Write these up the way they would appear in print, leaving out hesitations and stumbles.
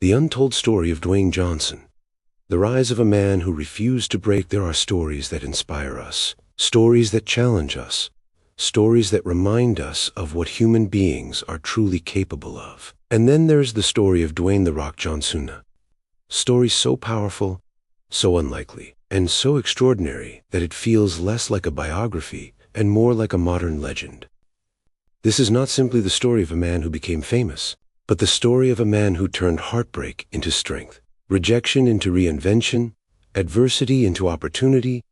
The untold story of Dwayne Johnson. The rise of a man who refused to break. There are stories that inspire us, stories that challenge us, stories that remind us of what human beings are truly capable of. And then there's the story of Dwayne "The Rock" Johnson. Stories so powerful, so unlikely, and so extraordinary that it feels less like a biography and more like a modern legend. This is not simply the story of a man who became famous, but the story of a man who turned heartbreak into strength, rejection into reinvention, adversity into opportunity,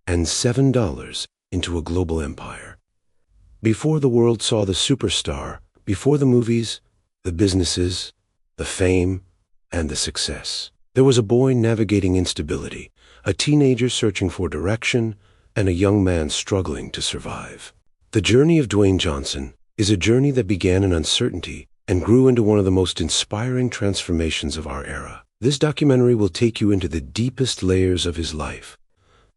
and $7 into a global empire. Before the world saw the superstar, before the movies, the businesses, the fame, and the success, there was a boy navigating instability, a teenager searching for direction, and a young man struggling to survive. The journey of Dwayne Johnson is a journey that began in uncertainty and grew into one of the most inspiring transformations of our era. This documentary will take you into the deepest layers of his life,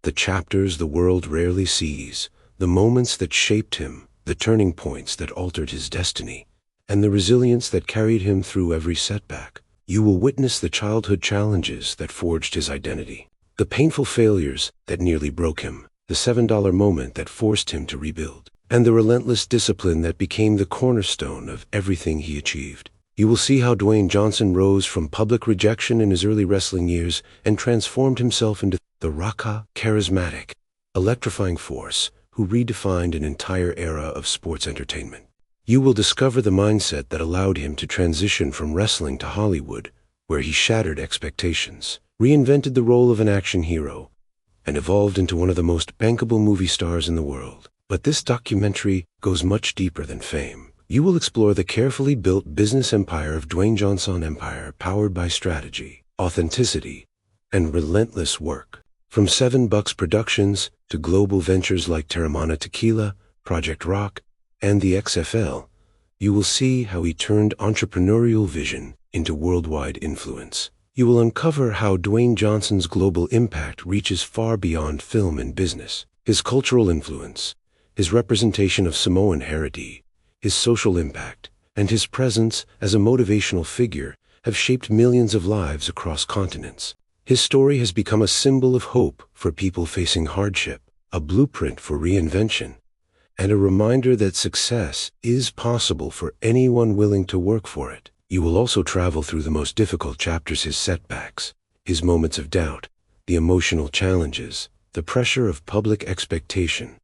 the chapters the world rarely sees, the moments that shaped him, the turning points that altered his destiny, and the resilience that carried him through every setback. You will witness the childhood challenges that forged his identity, the painful failures that nearly broke him, the $7 moment that forced him to rebuild, and the relentless discipline that became the cornerstone of everything he achieved. You will see how Dwayne Johnson rose from public rejection in his early wrestling years and transformed himself into the Raka, charismatic, electrifying force who redefined an entire era of sports entertainment. You will discover the mindset that allowed him to transition from wrestling to Hollywood, where he shattered expectations, reinvented the role of an action hero, and evolved into one of the most bankable movie stars in the world. But this documentary goes much deeper than fame. You will explore the carefully built business empire of Dwayne Johnson empire, powered by strategy, authenticity, and relentless work. From $7 Productions to global ventures like Terramana Tequila, Project Rock, and the XFL, you will see how he turned entrepreneurial vision into worldwide influence. You will uncover how Dwayne Johnson's global impact reaches far beyond film and business. His cultural influence, his representation of Samoan heritage, his social impact, and his presence as a motivational figure have shaped millions of lives across continents. His story has become a symbol of hope for people facing hardship, a blueprint for reinvention, and a reminder that success is possible for anyone willing to work for it. You will also travel through the most difficult chapters: his setbacks, his moments of doubt, the emotional challenges, the pressure of public expectation,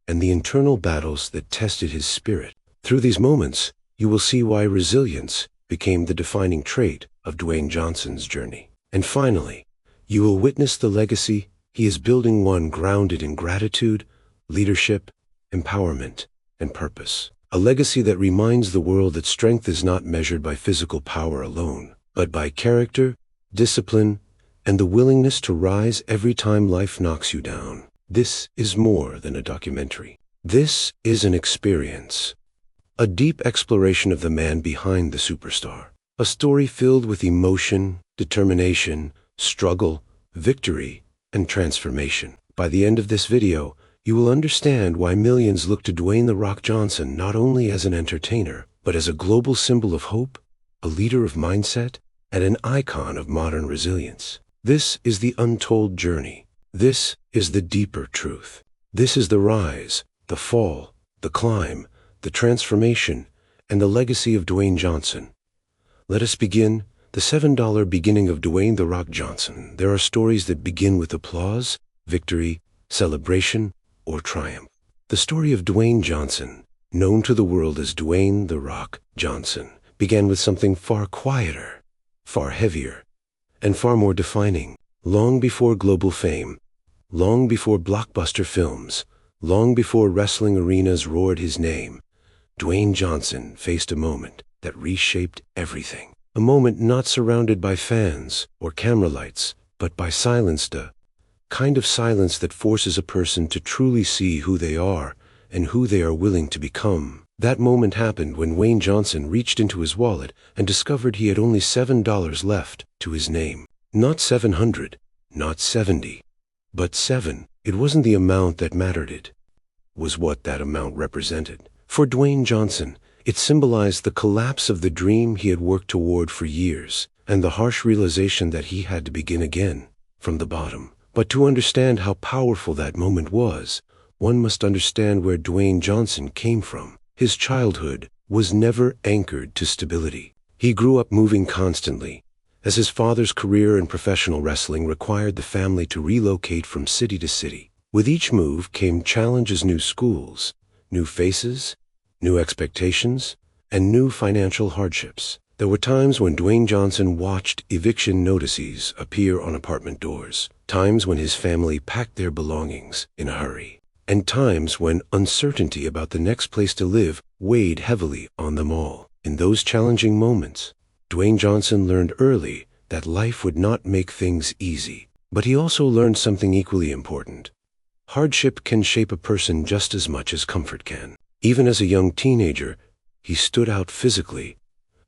and the internal battles that tested his spirit. Through these moments, you will see why resilience became the defining trait of Dwayne Johnson's journey. And finally, you will witness the legacy he is building, one grounded in gratitude, leadership, empowerment, and purpose. A legacy that reminds the world that strength is not measured by physical power alone, but by character, discipline, and the willingness to rise every time life knocks you down. This is more than a documentary. This is an experience, a deep exploration of the man behind the superstar, a story filled with emotion, determination, struggle, victory, and transformation. By the end of this video, you will understand why millions look to Dwayne "The Rock" Johnson not only as an entertainer, but as a global symbol of hope, a leader of mindset, and an icon of modern resilience. This is the untold journey. This is the deeper truth. This is the rise, the fall, the climb, the transformation, and the legacy of Dwayne Johnson. Let us begin. The $7 beginning of Dwayne "The Rock" Johnson. There are stories that begin with applause, victory, celebration, or triumph. The story of Dwayne Johnson, known to the world as Dwayne "The Rock" Johnson, began with something far quieter, far heavier, and far more defining. Long before global fame, long before blockbuster films, long before wrestling arenas roared his name, Dwayne Johnson faced a moment that reshaped everything. A moment not surrounded by fans or camera lights, but by silence, the kind of silence that forces a person to truly see who they are and who they are willing to become. That moment happened when Dwayne Johnson reached into his wallet and discovered he had only $7 left to his name. Not 700, not 70, but 7. It wasn't the amount that mattered, it was what that amount represented. For Dwayne Johnson, It symbolized the collapse of the dream he had worked toward for years, and the harsh realization that he had to begin again, from the bottom. But to understand how powerful that moment was, one must understand where Dwayne Johnson came from. His childhood was never anchored to stability. He grew up moving constantly, as his father's career in professional wrestling required the family to relocate from city to city. With each move came challenges: new schools, new faces, new expectations, and new financial hardships. There were times when Dwayne Johnson watched eviction notices appear on apartment doors, times when his family packed their belongings in a hurry, and times when uncertainty about the next place to live weighed heavily on them all. In those challenging moments, Dwayne Johnson learned early that life would not make things easy. But he also learned something equally important. Hardship can shape a person just as much as comfort can. Even as a young teenager, he stood out physically,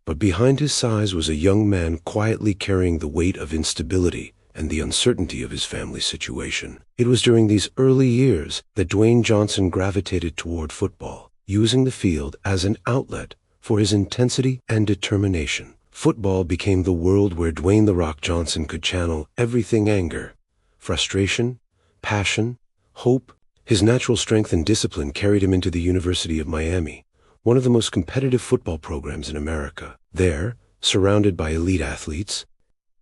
but behind his size was a young man quietly carrying the weight of instability and the uncertainty of his family situation. It was during these early years that Dwayne Johnson gravitated toward football, using the field as an outlet for his intensity and determination. Football became the world where Dwayne "The Rock" Johnson could channel everything: anger, frustration, passion, hope. His natural strength and discipline carried him into the University of Miami, one of the most competitive football programs in America. There, surrounded by elite athletes,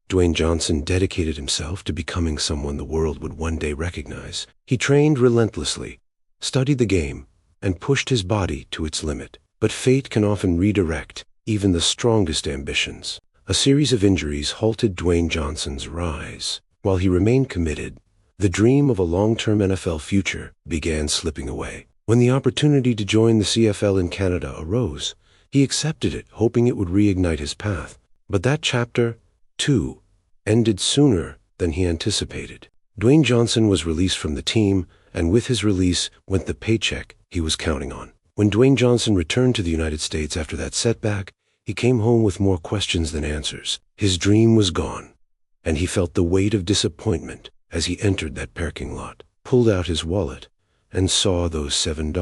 Dwayne Johnson dedicated himself to becoming someone the world would one day recognize. He trained relentlessly, studied the game, and pushed his body to its limit. But fate can often redirect even the strongest ambitions. A series of injuries halted Dwayne Johnson's rise. While he remained committed, the dream of a long-term NFL future began slipping away. When the opportunity to join the CFL in Canada arose, he accepted it, hoping it would reignite his path. But that chapter, too, ended sooner than he anticipated. Dwayne Johnson was released from the team, and with his release went the paycheck he was counting on. When Dwayne Johnson returned to the United States after that setback, he came home with more questions than answers. His dream was gone, and he felt the weight of disappointment as he entered that parking lot, pulled out his wallet, and saw those $7.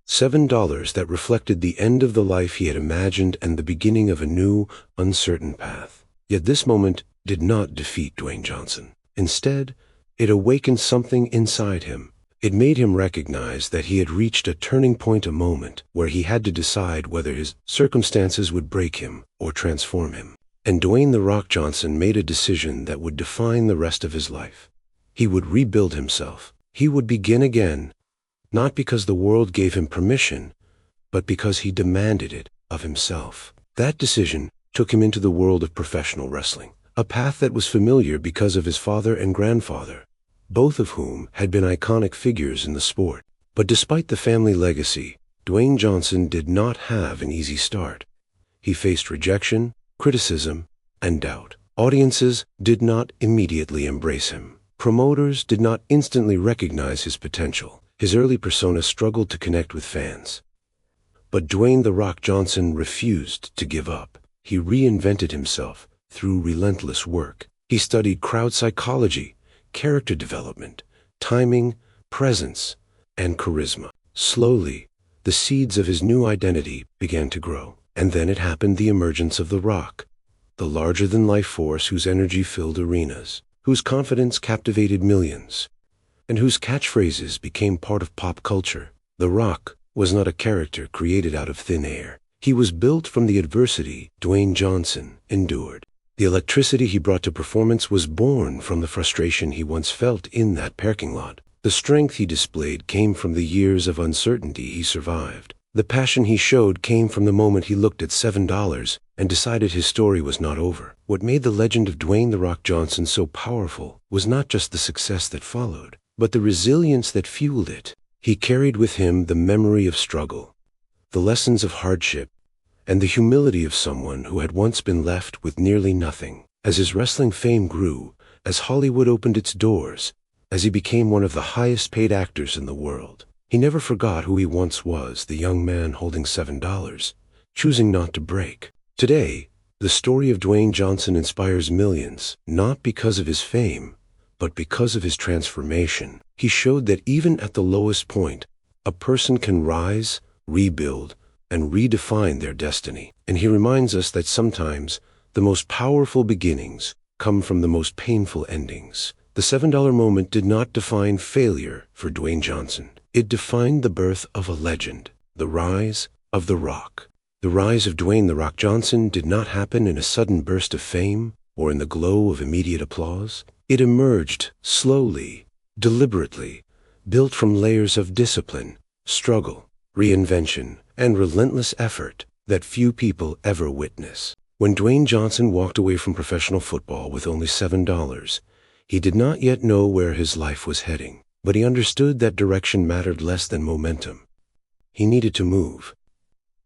$7 that reflected the end of the life he had imagined and the beginning of a new, uncertain path. Yet this moment did not defeat Dwayne Johnson. Instead, it awakened something inside him. It made him recognize that he had reached a turning point, a moment where he had to decide whether his circumstances would break him or transform him. And Dwayne "The Rock" Johnson made a decision that would define the rest of his life. He would rebuild himself. He would begin again, not because the world gave him permission, but because he demanded it of himself. That decision took him into the world of professional wrestling, a path that was familiar because of his father and grandfather, both of whom had been iconic figures in the sport. But despite the family legacy, Dwayne Johnson did not have an easy start. He faced rejection, criticism, and doubt. Audiences did not immediately embrace him. Promoters did not instantly recognize his potential. His early persona struggled to connect with fans. But Dwayne "The Rock" Johnson refused to give up. He reinvented himself through relentless work. He studied crowd psychology, character development, timing, presence, and charisma. Slowly, the seeds of his new identity began to grow. And then it happened: the emergence of The Rock, the larger-than-life force whose energy filled arenas, whose confidence captivated millions, and whose catchphrases became part of pop culture. The Rock was not a character created out of thin air. He was built from the adversity Dwayne Johnson endured. The electricity he brought to performance was born from the frustration he once felt in that parking lot. The strength he displayed came from the years of uncertainty he survived. The passion he showed came from the moment he looked at $7 and decided his story was not over. What made the legend of Dwayne "The Rock" Johnson so powerful was not just the success that followed, but the resilience that fueled it. He carried with him the memory of struggle, the lessons of hardship, and the humility of someone who had once been left with nearly nothing. As his wrestling fame grew, as Hollywood opened its doors, as he became one of the highest-paid actors in the world, he never forgot who he once was: the young man holding $7, choosing not to break. Today, the story of Dwayne Johnson inspires millions, not because of his fame, but because of his transformation. He showed that even at the lowest point, a person can rise, rebuild, and redefine their destiny. And he reminds us that sometimes the most powerful beginnings come from the most painful endings. The $7 moment did not define failure for Dwayne Johnson. It defined the birth of a legend, the rise of The Rock. The rise of Dwayne "The Rock" Johnson did not happen in a sudden burst of fame or in the glow of immediate applause. It emerged slowly, deliberately, built from layers of discipline, struggle, reinvention, and relentless effort that few people ever witness. When Dwayne Johnson walked away from professional football with only $7, he did not yet know where his life was heading, but he understood that direction mattered less than momentum. He needed to move.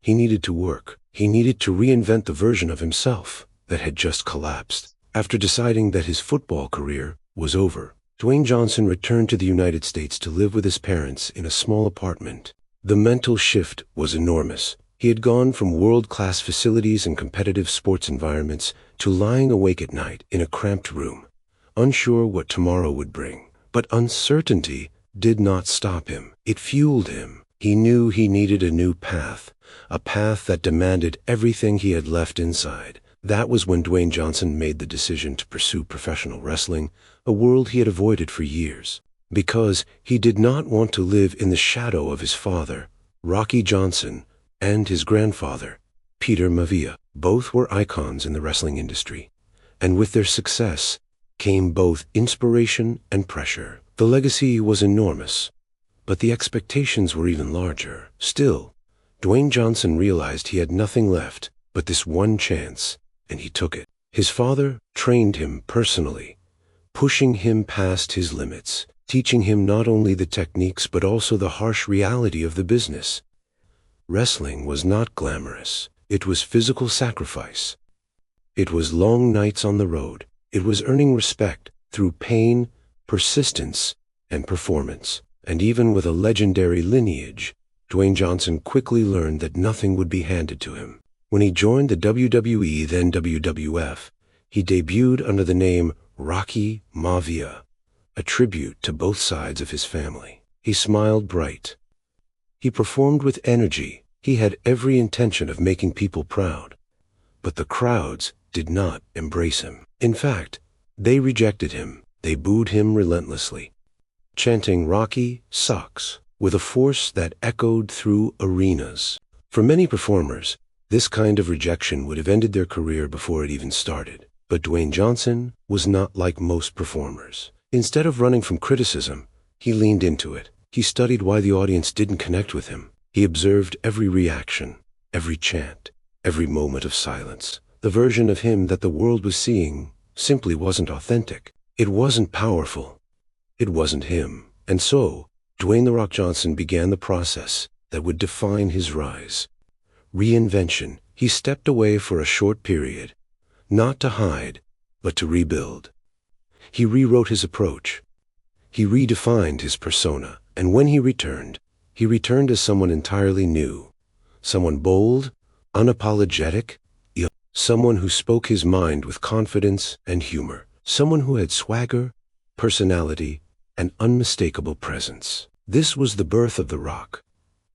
He needed to work. He needed to reinvent the version of himself that had just collapsed. After deciding that his football career was over, Dwayne Johnson returned to the United States to live with his parents in a small apartment. The mental shift was enormous. He had gone from world-class facilities and competitive sports environments to lying awake at night in a cramped room, unsure what tomorrow would bring. But uncertainty did not stop him. It fueled him. He knew he needed a new path, a path that demanded everything he had left inside. That was when Dwayne Johnson made the decision to pursue professional wrestling, a world he had avoided for years, because he did not want to live in the shadow of his father, Rocky Johnson, and his grandfather, Peter Maivia. Both were icons in the wrestling industry, and with their success came both inspiration and pressure. The legacy was enormous, but the expectations were even larger. Still, Dwayne Johnson realized he had nothing left but this one chance, and he took it. His father trained him personally, pushing him past his limits, teaching him not only the techniques but also the harsh reality of the business. Wrestling was not glamorous. It was physical sacrifice. It was long nights on the road. It was earning respect through pain, persistence, and performance. And even with a legendary lineage, Dwayne Johnson quickly learned that nothing would be handed to him. When he joined the WWE, then WWF, he debuted under the name Rocky Maivia, a tribute to both sides of his family. He smiled bright. He performed with energy. He had every intention of making people proud. But the crowds did not embrace him. In fact, they rejected him. They booed him relentlessly, chanting "Rocky sucks" with a force that echoed through arenas. For many performers, this kind of rejection would have ended their career before it even started. But Dwayne Johnson was not like most performers. Instead of running from criticism, he leaned into it. He studied why the audience didn't connect with him. He observed every reaction, every chant, every moment of silence. The version of him that the world was seeing simply wasn't authentic. It wasn't powerful. It wasn't him. And so, Dwayne "The Rock" Johnson began the process that would define his rise. Reinvention. He stepped away for a short period, not to hide, but to rebuild. He rewrote his approach. He redefined his persona. And when he returned as someone entirely new, someone bold, unapologetic, someone who spoke his mind with confidence and humor, someone who had swagger, personality, and unmistakable presence. This was the birth of The Rock,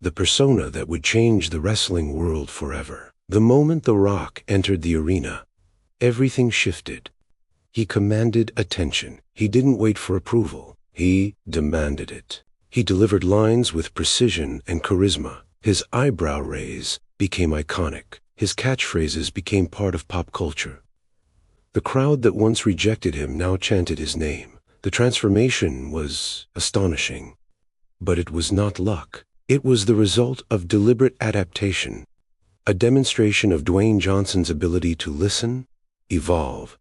the persona that would change the wrestling world forever. The moment The Rock entered the arena, everything shifted. He commanded attention. He didn't wait for approval. He demanded it. He delivered lines with precision and charisma. His eyebrow raise became iconic. His catchphrases became part of pop culture. The crowd that once rejected him now chanted his name. The transformation was astonishing. But it was not luck. It was the result of deliberate adaptation, a demonstration of Dwayne Johnson's ability to listen, evolve,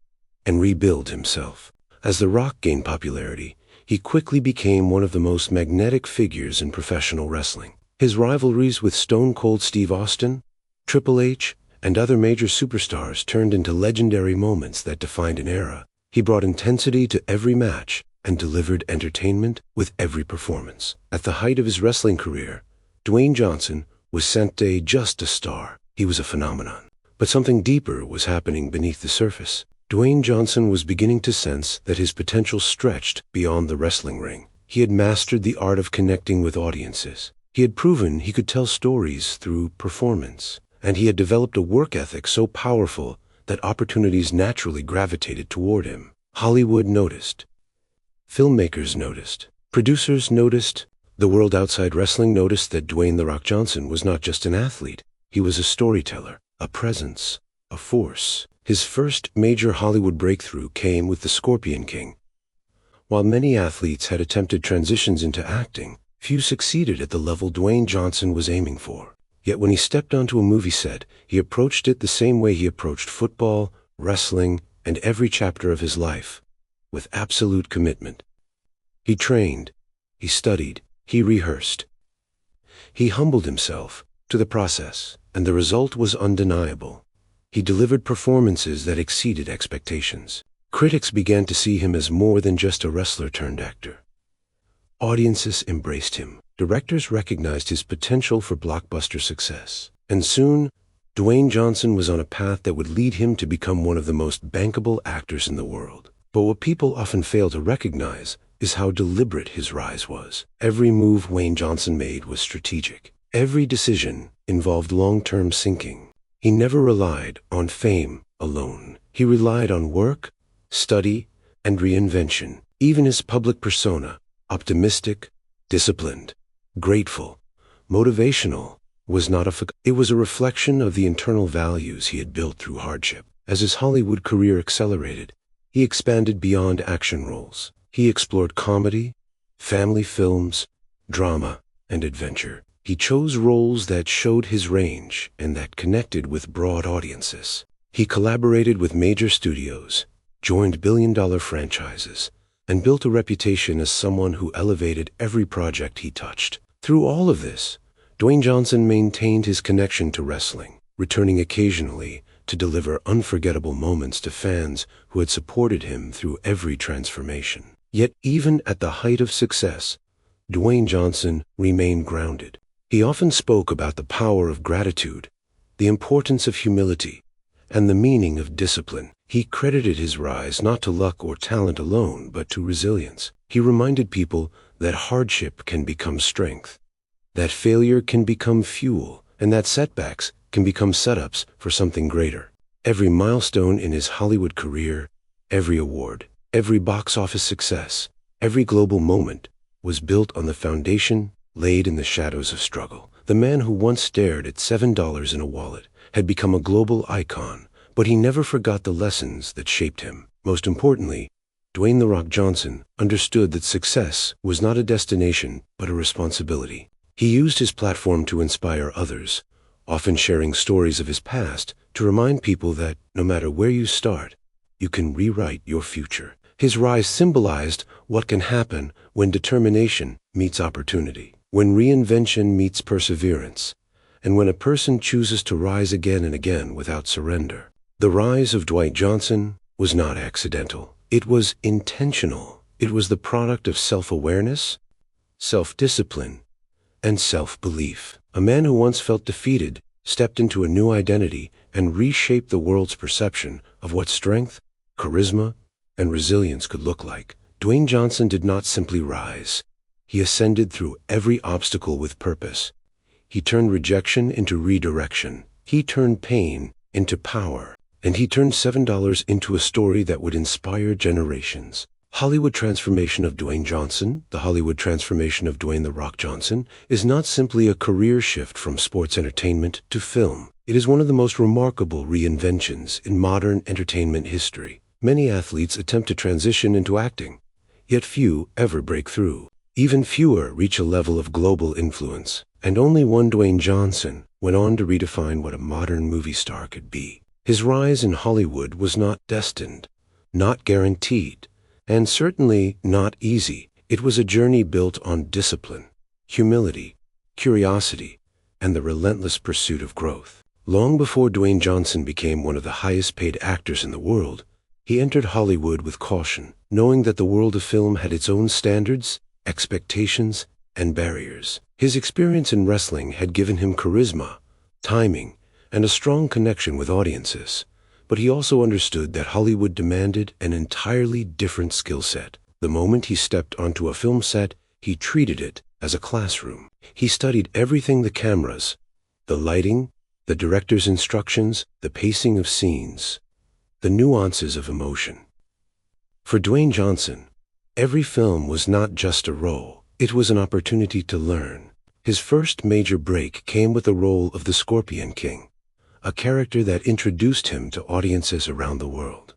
and rebuild himself. As The Rock gained popularity, he quickly became one of the most magnetic figures in professional wrestling. His rivalries with Stone Cold Steve Austin, Triple H, and other major superstars turned into legendary moments that defined an era. He brought intensity to every match and delivered entertainment with every performance. At the height of his wrestling career, Dwayne Johnson was sent just a star. He was a phenomenon. But something deeper was happening beneath the surface. Dwayne Johnson was beginning to sense that his potential stretched beyond the wrestling ring. He had mastered the art of connecting with audiences. He had proven he could tell stories through performance, and he had developed a work ethic so powerful that opportunities naturally gravitated toward him. Hollywood noticed. Filmmakers noticed. Producers noticed. The world outside wrestling noticed that Dwayne "The Rock" Johnson was not just an athlete. He was a storyteller, a presence, a force. His first major Hollywood breakthrough came with The Scorpion King. While many athletes had attempted transitions into acting, few succeeded at the level Dwayne Johnson was aiming for. Yet when he stepped onto a movie set, he approached it the same way he approached football, wrestling, and every chapter of his life, with absolute commitment. He trained, he studied, he rehearsed. He humbled himself to the process, and the result was undeniable. He delivered performances that exceeded expectations. Critics began to see him as more than just a wrestler turned actor. Audiences embraced him. Directors recognized his potential for blockbuster success. And soon, Dwayne Johnson was on a path that would lead him to become one of the most bankable actors in the world. But what people often fail to recognize is how deliberate his rise was. Every move Dwayne Johnson made was strategic. Every decision involved long-term thinking. He never relied on fame alone. He relied on work, study, and reinvention. Even his public persona, optimistic, disciplined, grateful, motivational, was not a facade. It was a reflection of the internal values he had built through hardship. As his Hollywood career accelerated, he expanded beyond action roles. He explored comedy, family films, drama, and adventure. He chose roles that showed his range and that connected with broad audiences. He collaborated with major studios, joined billion-dollar franchises, and built a reputation as someone who elevated every project he touched. Through all of this, Dwayne Johnson maintained his connection to wrestling, returning occasionally to deliver unforgettable moments to fans who had supported him through every transformation. Yet even at the height of success, Dwayne Johnson remained grounded. He often spoke about the power of gratitude, the importance of humility, and the meaning of discipline. He credited his rise not to luck or talent alone, but to resilience. He reminded people that hardship can become strength, that failure can become fuel, and that setbacks can become setups for something greater. Every milestone in his Hollywood career, every award, every box office success, every global moment was built on the foundation laid in the shadows of struggle. The man who once stared at $7 in a wallet had become a global icon, but he never forgot the lessons that shaped him. Most importantly, Dwayne "The Rock" Johnson understood that success was not a destination, but a responsibility. He used his platform to inspire others, often sharing stories of his past to remind people that no matter where you start, you can rewrite your future. His rise symbolized what can happen when determination meets opportunity, when reinvention meets perseverance, and when a person chooses to rise again and again without surrender. The rise of Dwayne Johnson was not accidental. It was intentional. It was the product of self-awareness, self-discipline, and self-belief. A man who once felt defeated stepped into a new identity and reshaped the world's perception of what strength, charisma, and resilience could look like. Dwayne Johnson did not simply rise. He ascended through every obstacle with purpose. He turned rejection into redirection. He turned pain into power. And he turned $7 into a story that would inspire generations. Hollywood transformation of Dwayne Johnson, the Hollywood transformation of Dwayne "The Rock" Johnson, is not simply a career shift from sports entertainment to film. It is one of the most remarkable reinventions in modern entertainment history. Many athletes attempt to transition into acting, yet few ever break through. Even fewer reach a level of global influence, and only one Dwayne Johnson went on to redefine what a modern movie star could be. His rise in Hollywood was not destined, not guaranteed, and certainly not easy. It was a journey built on discipline, humility, curiosity, and the relentless pursuit of growth. Long before Dwayne Johnson became one of the highest-paid actors in the world, he entered Hollywood with caution, knowing that the world of film had its own standards, expectations, and barriers. His experience in wrestling had given him charisma, timing, and a strong connection with audiences, but he also understood that Hollywood demanded an entirely different skill set. The moment he stepped onto a film set, He treated it as a classroom. He studied everything: the cameras, the lighting, the director's instructions, the pacing of scenes, the nuances of emotion. For Dwayne Johnson, every film was not just a role, it was an opportunity to learn. His first major break came with the role of the Scorpion King, a character that introduced him to audiences around the world.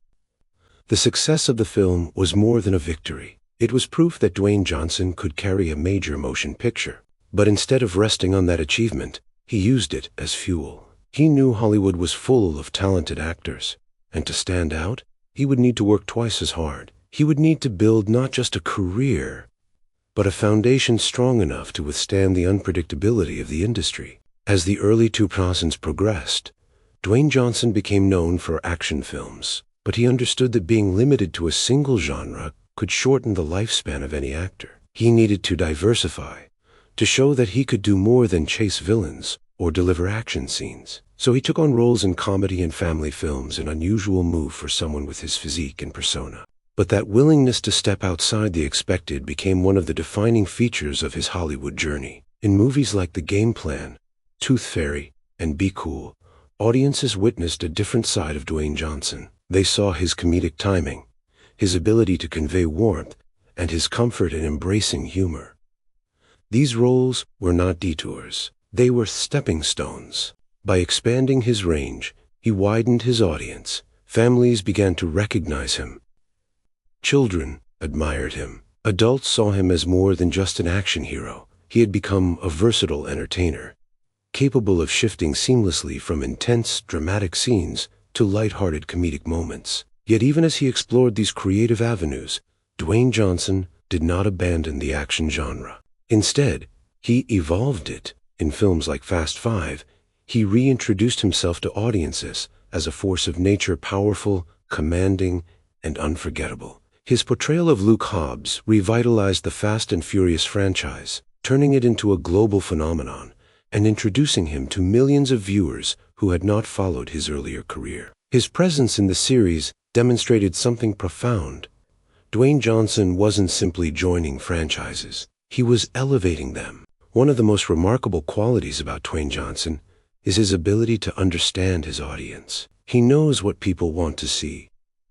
The success of the film was more than a victory. It was proof that Dwayne Johnson could carry a major motion picture. But instead of resting on that achievement, he used it as fuel. He knew Hollywood was full of talented actors, and to stand out, he would need to work twice as hard. He would need to build not just a career, but a foundation strong enough to withstand the unpredictability of the industry. As the early 2000s progressed, Dwayne Johnson became known for action films, but he understood that being limited to a single genre could shorten the lifespan of any actor. He needed to diversify, to show that he could do more than chase villains or deliver action scenes. So he took on roles in comedy and family films, an unusual move for someone with his physique and persona. But that willingness to step outside the expected became one of the defining features of his Hollywood journey. In movies like The Game Plan, Tooth Fairy, and Be Cool, audiences witnessed a different side of Dwayne Johnson. They saw his comedic timing, his ability to convey warmth, and his comfort in embracing humor. These roles were not detours, they were stepping stones. By expanding his range, he widened his audience. Families began to recognize him. Children admired him. Adults saw him as more than just an action hero. He had become a versatile entertainer, capable of shifting seamlessly from intense, dramatic scenes to light-hearted comedic moments. Yet even as he explored these creative avenues, Dwayne Johnson did not abandon the action genre. Instead, he evolved it. In films like Fast Five, he reintroduced himself to audiences as a force of nature, powerful, commanding, and unforgettable. His portrayal of Luke Hobbs revitalized the Fast and Furious franchise, turning it into a global phenomenon and introducing him to millions of viewers who had not followed his earlier career. His presence in the series demonstrated something profound. Dwayne Johnson wasn't simply joining franchises, he was elevating them. One of the most remarkable qualities about Dwayne Johnson is his ability to understand his audience. He knows what people want to see,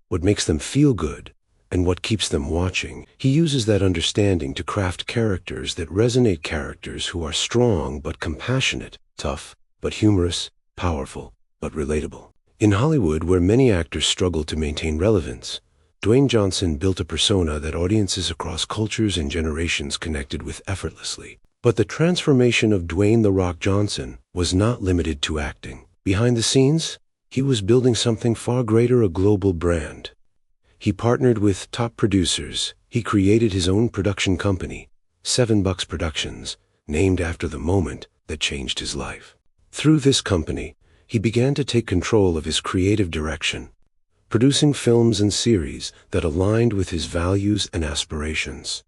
what makes them feel good, and what keeps them watching. He uses that understanding to craft characters that resonate, characters who are strong but compassionate, tough but humorous, powerful but relatable. In Hollywood, where many actors struggle to maintain relevance, Dwayne Johnson built a persona that audiences across cultures and generations connected with effortlessly. But the transformation of Dwayne "The Rock" Johnson was not limited to acting. Behind the scenes, he was building something far greater: a global brand. He partnered with top producers. He created his own production company, $7 Productions, named after the moment that changed his life. Through this company, he began to take control of his creative direction, producing films and series that aligned with his values and aspirations.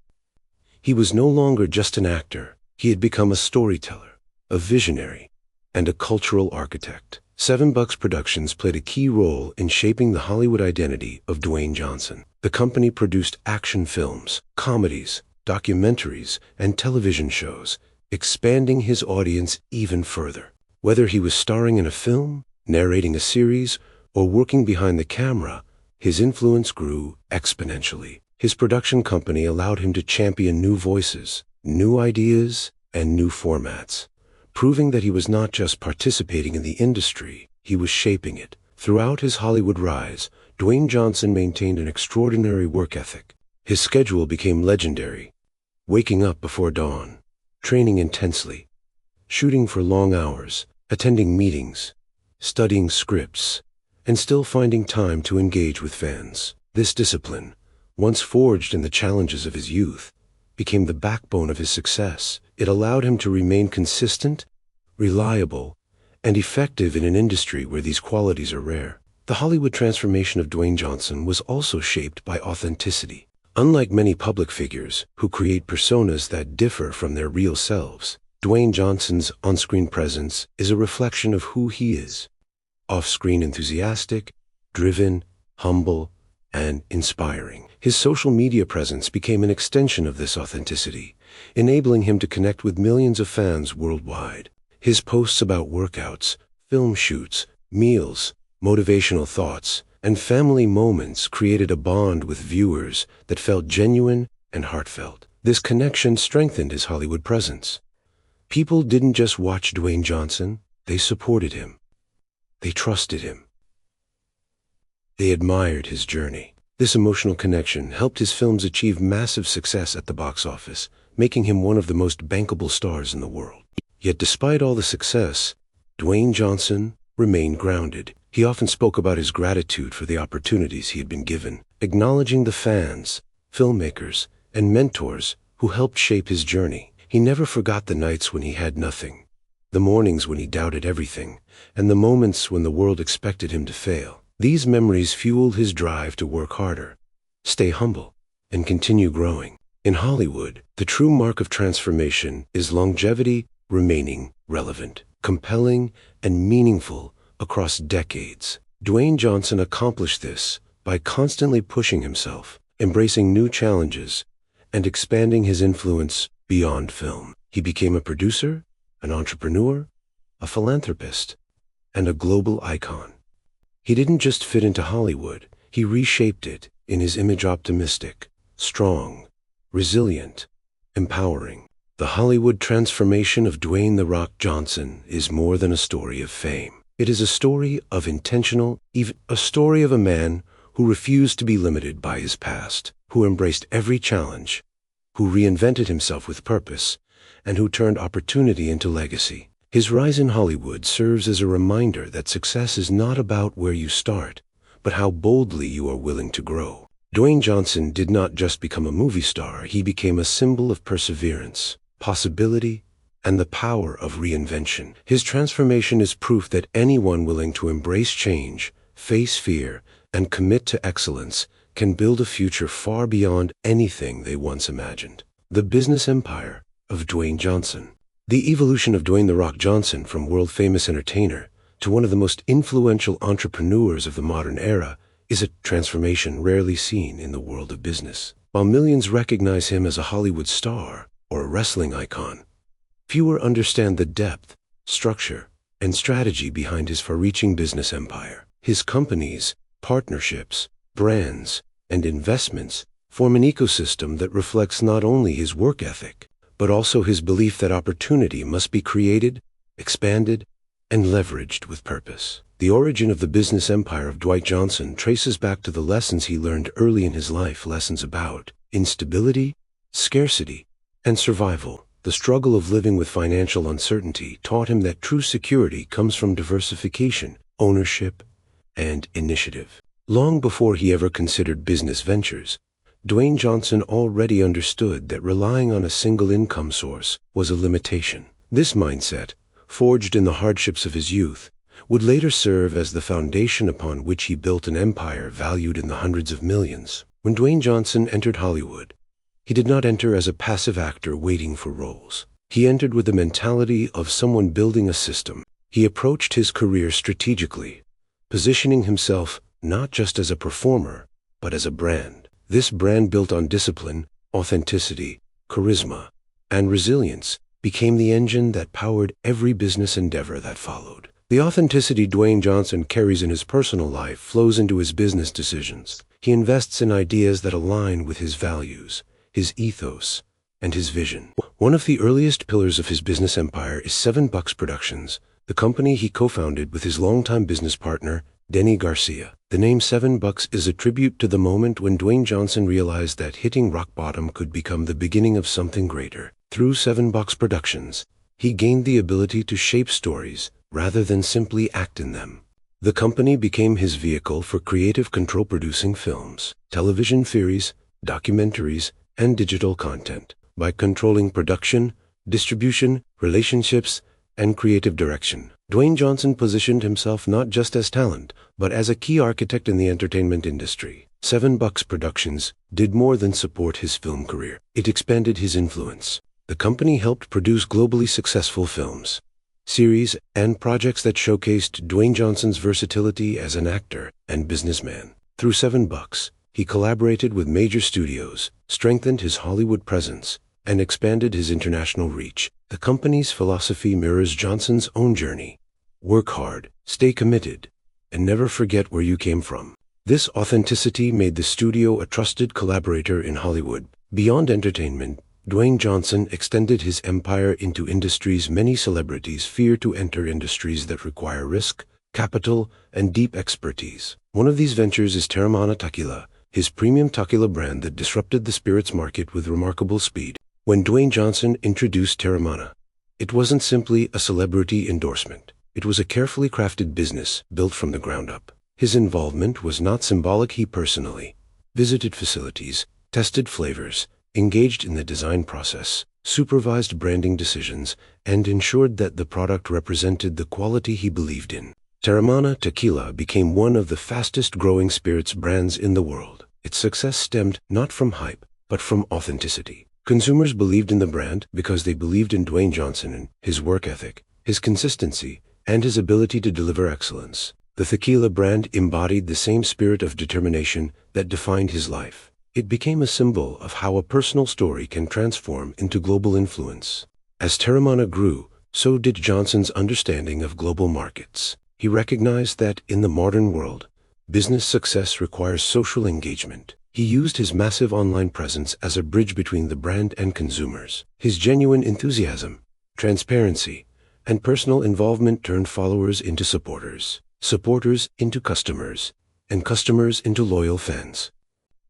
He was no longer just an actor. He had become a storyteller, a visionary, and a cultural architect. $7 Productions played a key role in shaping the Hollywood identity of Dwayne Johnson. The company produced action films, comedies, documentaries, and television shows, expanding his audience even further. Whether he was starring in a film, narrating a series, or working behind the camera, his influence grew exponentially. His production company allowed him to champion new voices, new ideas, and new formats, proving that he was not just participating in the industry, he was shaping it. Throughout his Hollywood rise, Dwayne Johnson maintained an extraordinary work ethic. His schedule became legendary: waking up before dawn, training intensely, shooting for long hours, attending meetings, studying scripts, and still finding time to engage with fans. This discipline, once forged in the challenges of his youth, became the backbone of his success. It allowed him to remain consistent, reliable, and effective in an industry where these qualities are rare. The Hollywood transformation of Dwayne Johnson was also shaped by authenticity. Unlike many public figures who create personas that differ from their real selves, Dwayne Johnson's on-screen presence is a reflection of who he is. Off-screen enthusiastic, driven, humble, and inspiring. His social media presence became an extension of this authenticity, enabling him to connect with millions of fans worldwide. His posts about workouts, film shoots, meals, motivational thoughts, and family moments created a bond with viewers that felt genuine and heartfelt. This connection strengthened his Hollywood presence. People didn't just watch Dwayne Johnson, they supported him. They trusted him. They admired his journey. This emotional connection helped his films achieve massive success at the box office, making him one of the most bankable stars in the world. Yet despite all the success, Dwayne Johnson remained grounded. He often spoke about his gratitude for the opportunities he had been given, acknowledging the fans, filmmakers, and mentors who helped shape his journey. He never forgot the nights when he had nothing, the mornings when he doubted everything, and the moments when the world expected him to fail. These memories fueled his drive to work harder, stay humble, and continue growing. In Hollywood, the true mark of transformation is longevity, remaining relevant, compelling, and meaningful across decades. Dwayne Johnson accomplished this by constantly pushing himself, embracing new challenges, and expanding his influence beyond film. He became a producer, an entrepreneur, a philanthropist, and a global icon. He didn't just fit into Hollywood, he reshaped it in his image: optimistic, strong, resilient, empowering. The Hollywood transformation of Dwayne "The Rock" Johnson is more than a story of fame. It is a story of a story of a man who refused to be limited by his past, who embraced every challenge, who reinvented himself with purpose, and who turned opportunity into legacy. His rise in Hollywood serves as a reminder that success is not about where you start, but how boldly you are willing to grow. Dwayne Johnson did not just become a movie star, he became a symbol of perseverance, possibility, and the power of reinvention. His transformation is proof that anyone willing to embrace change, face fear, and commit to excellence can build a future far beyond anything they once imagined. The business empire of Dwayne Johnson. The evolution of Dwayne "The Rock" Johnson from world-famous entertainer to one of the most influential entrepreneurs of the modern era is a transformation rarely seen in the world of business. While millions recognize him as a Hollywood star or a wrestling icon, fewer understand the depth, structure, and strategy behind his far-reaching business empire. His companies, partnerships, brands, and investments form an ecosystem that reflects not only his work ethic, but also his belief that opportunity must be created, expanded, and leveraged with purpose. The origin of the business empire of Dwayne Johnson traces back to the lessons he learned early in his life, lessons about instability, scarcity, and survival. The struggle of living with financial uncertainty taught him that true security comes from diversification, ownership, and initiative. Long before he ever considered business ventures, Dwayne Johnson already understood that relying on a single income source was a limitation. This mindset, forged in the hardships of his youth, would later serve as the foundation upon which he built an empire valued in the hundreds of millions. When Dwayne Johnson entered Hollywood, he did not enter as a passive actor waiting for roles. He entered with the mentality of someone building a system. He approached his career strategically, positioning himself not just as a performer, but as a brand. This brand, built on discipline, authenticity, charisma, and resilience, became the engine that powered every business endeavor that followed. The authenticity Dwayne Johnson carries in his personal life flows into his business decisions. He invests in ideas that align with his values, his ethos, and his vision. One of the earliest pillars of his business empire is $7 Productions, the company he co-founded with his longtime business partner, Denny Garcia. The name $7 is a tribute to the moment when Dwayne Johnson realized that hitting rock bottom could become the beginning of something greater. Through $7 Productions, he gained the ability to shape stories rather than simply act in them. The company became his vehicle for creative control, producing films, television series, documentaries, and digital content. By controlling production, distribution, relationships, and creative direction, Dwayne Johnson positioned himself not just as talent, but as a key architect in the entertainment industry. $7 Productions did more than support his film career. It expanded his influence. The company helped produce globally successful films, series, and projects that showcased Dwayne Johnson's versatility as an actor and businessman. Through $7, He collaborated with major studios, strengthened his Hollywood presence, and expanded his international reach. The company's philosophy mirrors Johnson's own journey. Work hard, stay committed, and never forget where you came from. This authenticity made the studio a trusted collaborator in Hollywood. Beyond entertainment, Dwayne Johnson extended his empire into industries many celebrities fear to enter, industries that require risk, capital, and deep expertise. One of these ventures is Terramana Tequila, his premium tequila brand that disrupted the spirits market with remarkable speed. When Dwayne Johnson introduced Terramana, it wasn't simply a celebrity endorsement. It was a carefully crafted business built from the ground up. His involvement was not symbolic. He personally visited facilities, tested flavors, engaged in the design process, supervised branding decisions, and ensured that the product represented the quality he believed in. Terramana Tequila became one of the fastest-growing spirits brands in the world. Its success stemmed not from hype, but from authenticity. Consumers believed in the brand because they believed in Dwayne Johnson and his work ethic, his consistency, and his ability to deliver excellence. The tequila brand embodied the same spirit of determination that defined his life. It became a symbol of how a personal story can transform into global influence. As Terramana grew, so did Johnson's understanding of global markets. He recognized that in the modern world, business success requires social engagement. He used his massive online presence as a bridge between the brand and consumers. His genuine enthusiasm, transparency, and personal involvement turned followers into supporters, supporters into customers, and customers into loyal fans.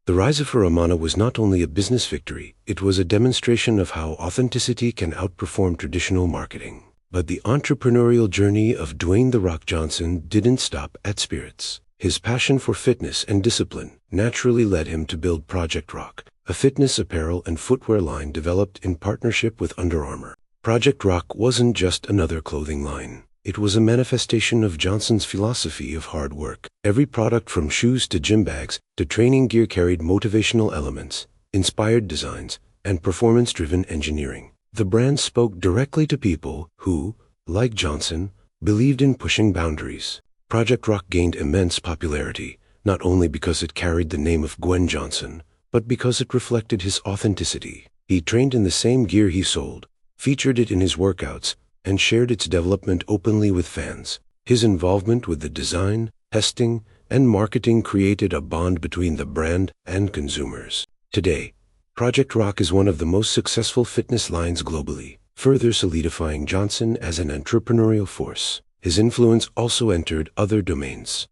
The rise of Terramana was not only a business victory, it was a demonstration of how authenticity can outperform traditional marketing. But the entrepreneurial journey of Dwayne "The Rock" Johnson didn't stop at spirits. His passion for fitness and discipline naturally led him to build Project Rock, a fitness apparel and footwear line developed in partnership with Under Armour. Project Rock wasn't just another clothing line. It was a manifestation of Johnson's philosophy of hard work. Every product from shoes to gym bags to training gear carried motivational elements, inspired designs, and performance-driven engineering. The brand spoke directly to people who, like Johnson, believed in pushing boundaries. Project Rock gained immense popularity, not only because it carried the name of Dwayne Johnson, but because it reflected his authenticity. He trained in the same gear he sold, featured it in his workouts, and shared its development openly with fans. His involvement with the design, testing, and marketing created a bond between the brand and consumers. Today, Project Rock is one of the most successful fitness lines globally, further solidifying Johnson as an entrepreneurial force. His influence also entered other domains: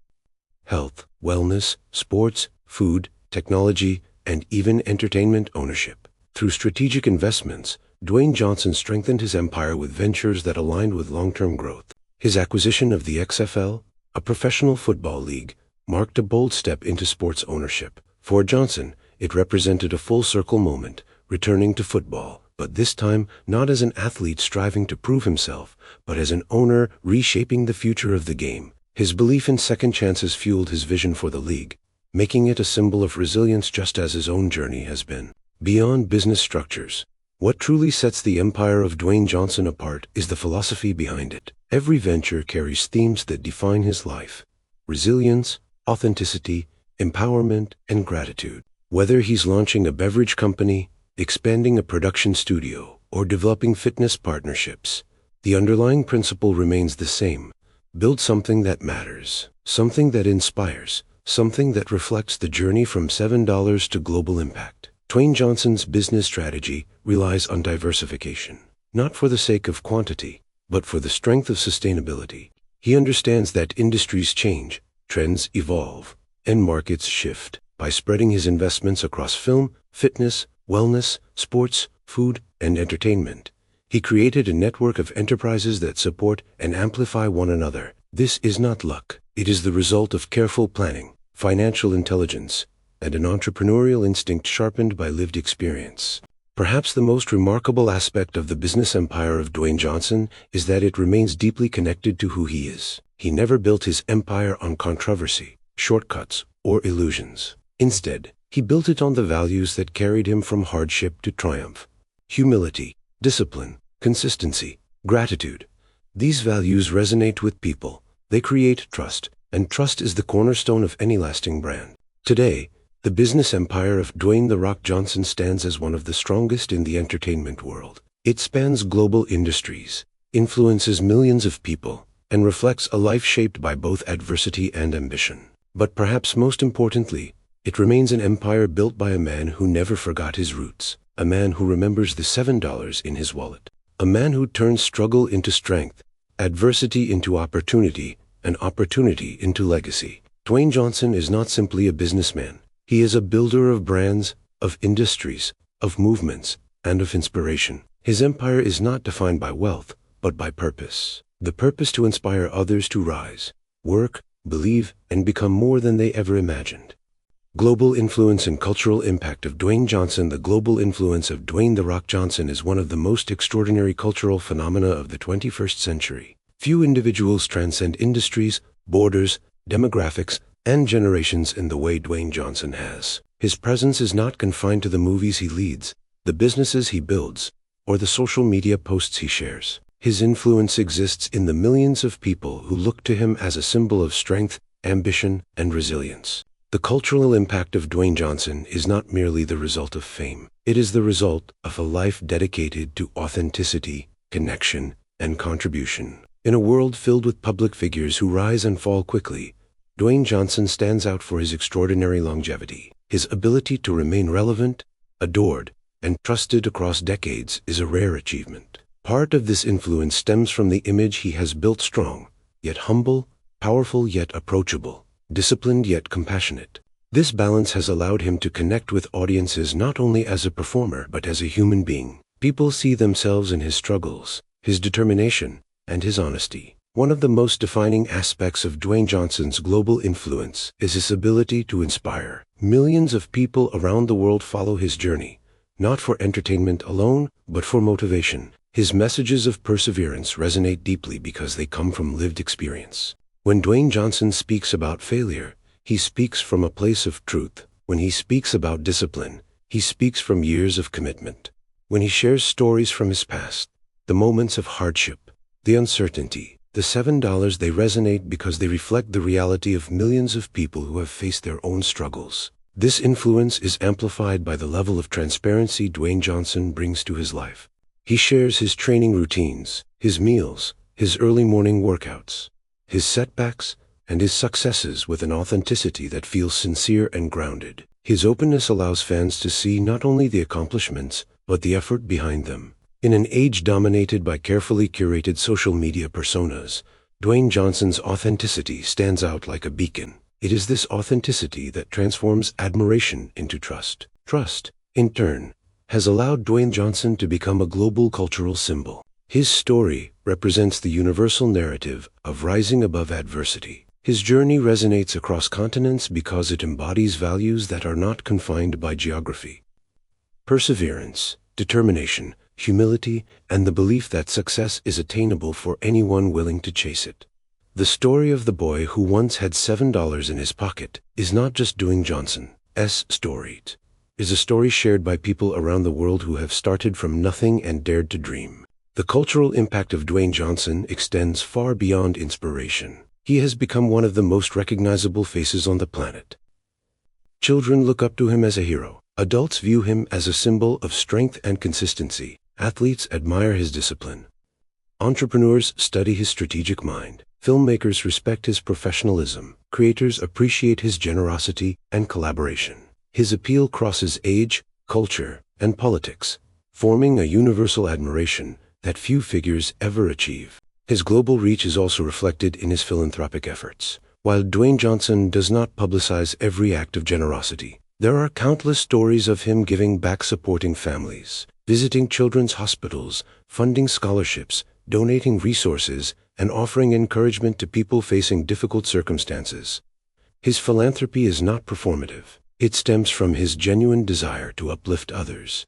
health, wellness, sports, food, technology, and even entertainment ownership. Through strategic investments, Dwayne Johnson strengthened his empire with ventures that aligned with long-term growth. His acquisition of the XFL, a professional football league, marked a bold step into sports ownership. For Johnson, it represented a full-circle moment, returning to football, but this time not as an athlete striving to prove himself, but as an owner reshaping the future of the game. His belief in second chances fueled his vision for the league, making it a symbol of resilience just as his own journey has been. Beyond business structures, what truly sets the empire of Dwayne Johnson apart is the philosophy behind it. Every venture carries themes that define his life: resilience, authenticity, empowerment, and gratitude. Whether he's launching a beverage company, expanding a production studio, or developing fitness partnerships, the underlying principle remains the same: build something that matters, something that inspires, something that reflects the journey from $7 to global impact. Dwayne Johnson's business strategy relies on diversification, not for the sake of quantity, but for the strength of sustainability. He understands that industries change, trends evolve, and markets shift. By spreading his investments across film, fitness, wellness, sports, food, and entertainment, he created a network of enterprises that support and amplify one another. This is not luck. It is the result of careful planning, financial intelligence, and an entrepreneurial instinct sharpened by lived experience. Perhaps the most remarkable aspect of the business empire of Dwayne Johnson is that it remains deeply connected to who he is. He never built his empire on controversy, shortcuts, or illusions. Instead, he built it on the values that carried him from hardship to triumph: humility, discipline, consistency, gratitude. These values resonate with people. They create trust, and trust is the cornerstone of any lasting brand. Today, The business empire of Dwayne "The Rock" Johnson stands as one of the strongest in the entertainment world. It spans global industries, influences millions of people, and reflects a life shaped by both adversity and ambition. But perhaps most importantly, it remains an empire built by a man who never forgot his roots, a man who remembers the $7 in his wallet, a man who turns struggle into strength, adversity into opportunity, and opportunity into legacy. Dwayne Johnson is not simply a businessman. He is a builder of brands, of industries, of movements, and of inspiration. His empire is not defined by wealth, but by purpose. The purpose to inspire others to rise, work, believe, and become more than they ever imagined. Global influence and cultural impact of Dwayne Johnson. The global influence of Dwayne "The Rock" Johnson is one of the most extraordinary cultural phenomena of the 21st century. Few individuals transcend industries, borders, demographics, and generations in the way Dwayne Johnson has. His presence is not confined to the movies he leads, the businesses he builds, or the social media posts he shares. His influence exists in the millions of people who look to him as a symbol of strength, ambition, and resilience. The cultural impact of Dwayne Johnson is not merely the result of fame. It is the result of a life dedicated to authenticity, connection, and contribution. In a world filled with public figures who rise and fall quickly, Dwayne Johnson stands out for his extraordinary longevity. His ability to remain relevant, adored, and trusted across decades is a rare achievement. Part of this influence stems from the image he has built: strong, yet humble, powerful yet approachable, disciplined yet compassionate. This balance has allowed him to connect with audiences not only as a performer but as a human being. People see themselves in his struggles, his determination, and his honesty. One of the most defining aspects of Dwayne Johnson's global influence is his ability to inspire. Millions of people around the world follow his journey, not for entertainment alone, but for motivation. His messages of perseverance resonate deeply because they come from lived experience. When Dwayne Johnson speaks about failure, he speaks from a place of truth. When he speaks about discipline, he speaks from years of commitment. When he shares stories from his past, the moments of hardship, the uncertainty, the $7, they resonate because they reflect the reality of millions of people who have faced their own struggles. This influence is amplified by the level of transparency Dwayne Johnson brings to his life. He shares his training routines, his meals, his early morning workouts, his setbacks, and his successes with an authenticity that feels sincere and grounded. His openness allows fans to see not only the accomplishments, but the effort behind them. In an age dominated by carefully curated social media personas, Dwayne Johnson's authenticity stands out like a beacon. It is this authenticity that transforms admiration into trust. Trust, in turn, has allowed Dwayne Johnson to become a global cultural symbol. His story represents the universal narrative of rising above adversity. His journey resonates across continents because it embodies values that are not confined by geography. Perseverance, determination, humility, and the belief that success is attainable for anyone willing to chase it. The story of the boy who once had $7 in his pocket is not just Dwayne Johnson's story. It is a story shared by people around the world who have started from nothing and dared to dream. The cultural impact of Dwayne Johnson extends far beyond inspiration. He has become one of the most recognizable faces on the planet. Children look up to him as a hero. Adults view him as a symbol of strength and consistency. Athletes admire his discipline. Entrepreneurs study his strategic mind. Filmmakers respect his professionalism. Creators appreciate his generosity and collaboration. His appeal crosses age, culture, and politics, forming a universal admiration that few figures ever achieve. His global reach is also reflected in his philanthropic efforts. While Dwayne Johnson does not publicize every act of generosity, there are countless stories of him giving back, supporting families, visiting children's hospitals, funding scholarships, donating resources, and offering encouragement to people facing difficult circumstances. His philanthropy is not performative. It stems from his genuine desire to uplift others.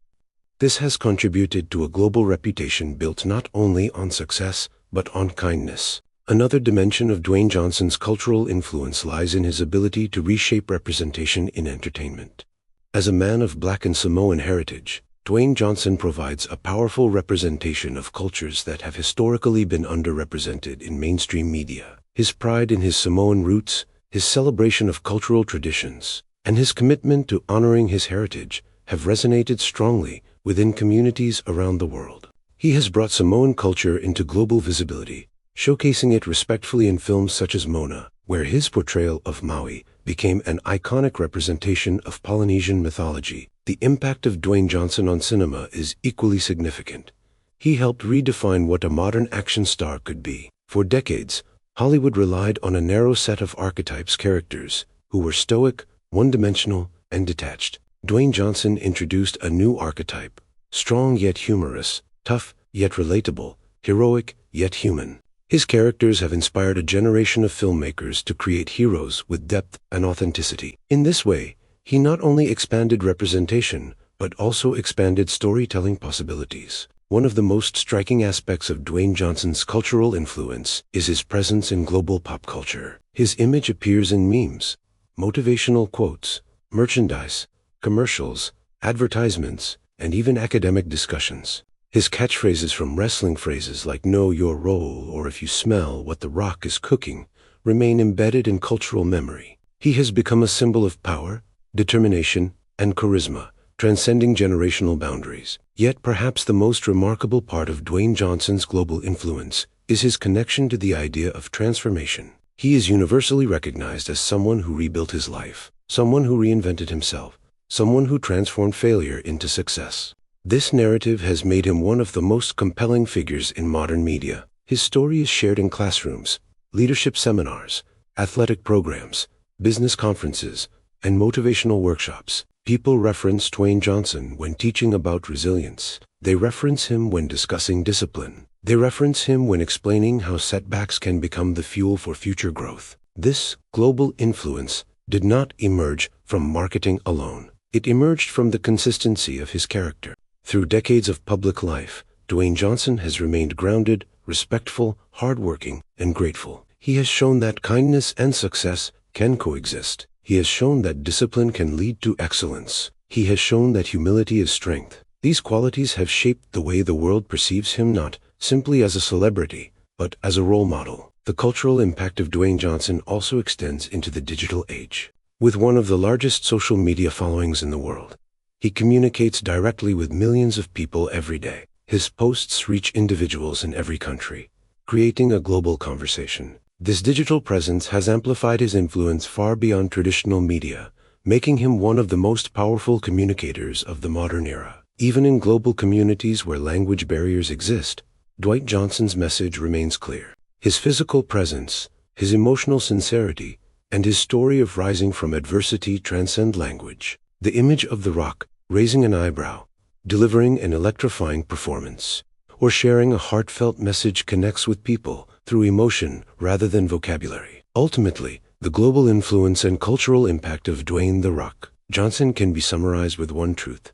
This has contributed to a global reputation built not only on success, but on kindness. Another dimension of Dwayne Johnson's cultural influence lies in his ability to reshape representation in entertainment. As a man of Black and Samoan heritage, Dwayne Johnson provides a powerful representation of cultures that have historically been underrepresented in mainstream media. His pride in his Samoan roots, his celebration of cultural traditions, and his commitment to honoring his heritage have resonated strongly within communities around the world. He has brought Samoan culture into global visibility, showcasing it respectfully in films such as Mona, where his portrayal of Maui became an iconic representation of Polynesian mythology. The impact of Dwayne Johnson on cinema is equally significant. He helped redefine what a modern action star could be. For decades, Hollywood relied on a narrow set of archetypes characters who were stoic, one-dimensional, and detached. Dwayne Johnson introduced a new archetype, strong yet humorous, tough yet relatable, heroic yet human. His characters have inspired a generation of filmmakers to create heroes with depth and authenticity. In this way, he not only expanded representation, but also expanded storytelling possibilities. One of the most striking aspects of Dwayne Johnson's cultural influence is his presence in global pop culture. His image appears in memes, motivational quotes, merchandise, commercials, advertisements, and even academic discussions. His catchphrases, from wrestling phrases like "know your role" or "if you smell what the Rock is cooking," remain embedded in cultural memory. He has become a symbol of power, determination, and charisma, transcending generational boundaries. Yet perhaps the most remarkable part of Dwayne Johnson's global influence is his connection to the idea of transformation. He is universally recognized as someone who rebuilt his life, someone who reinvented himself, someone who transformed failure into success. This narrative has made him one of the most compelling figures in modern media. His story is shared in classrooms, leadership seminars, athletic programs, business conferences, and motivational workshops. People reference Dwayne Johnson when teaching about resilience. They reference him when discussing discipline. They reference him when explaining how setbacks can become the fuel for future growth. This global influence did not emerge from marketing alone. It emerged from the consistency of his character. Through decades of public life, Dwayne Johnson has remained grounded, respectful, hardworking, and grateful. He has shown that kindness and success can coexist. He has shown that discipline can lead to excellence. He has shown that humility is strength. These qualities have shaped the way the world perceives him, not simply as a celebrity, but as a role model. The cultural impact of Dwayne Johnson also extends into the digital age. With one of the largest social media followings in the world, he communicates directly with millions of people every day. His posts reach individuals in every country, creating a global conversation. This digital presence has amplified his influence far beyond traditional media, making him one of the most powerful communicators of the modern era. Even in global communities where language barriers exist, Dwayne Johnson's message remains clear. His physical presence, his emotional sincerity, and his story of rising from adversity transcend language. The image of The Rock raising an eyebrow, delivering an electrifying performance, or sharing a heartfelt message connects with people through emotion rather than vocabulary. Ultimately, the global influence and cultural impact of Dwayne "The Rock" Johnson can be summarized with one truth.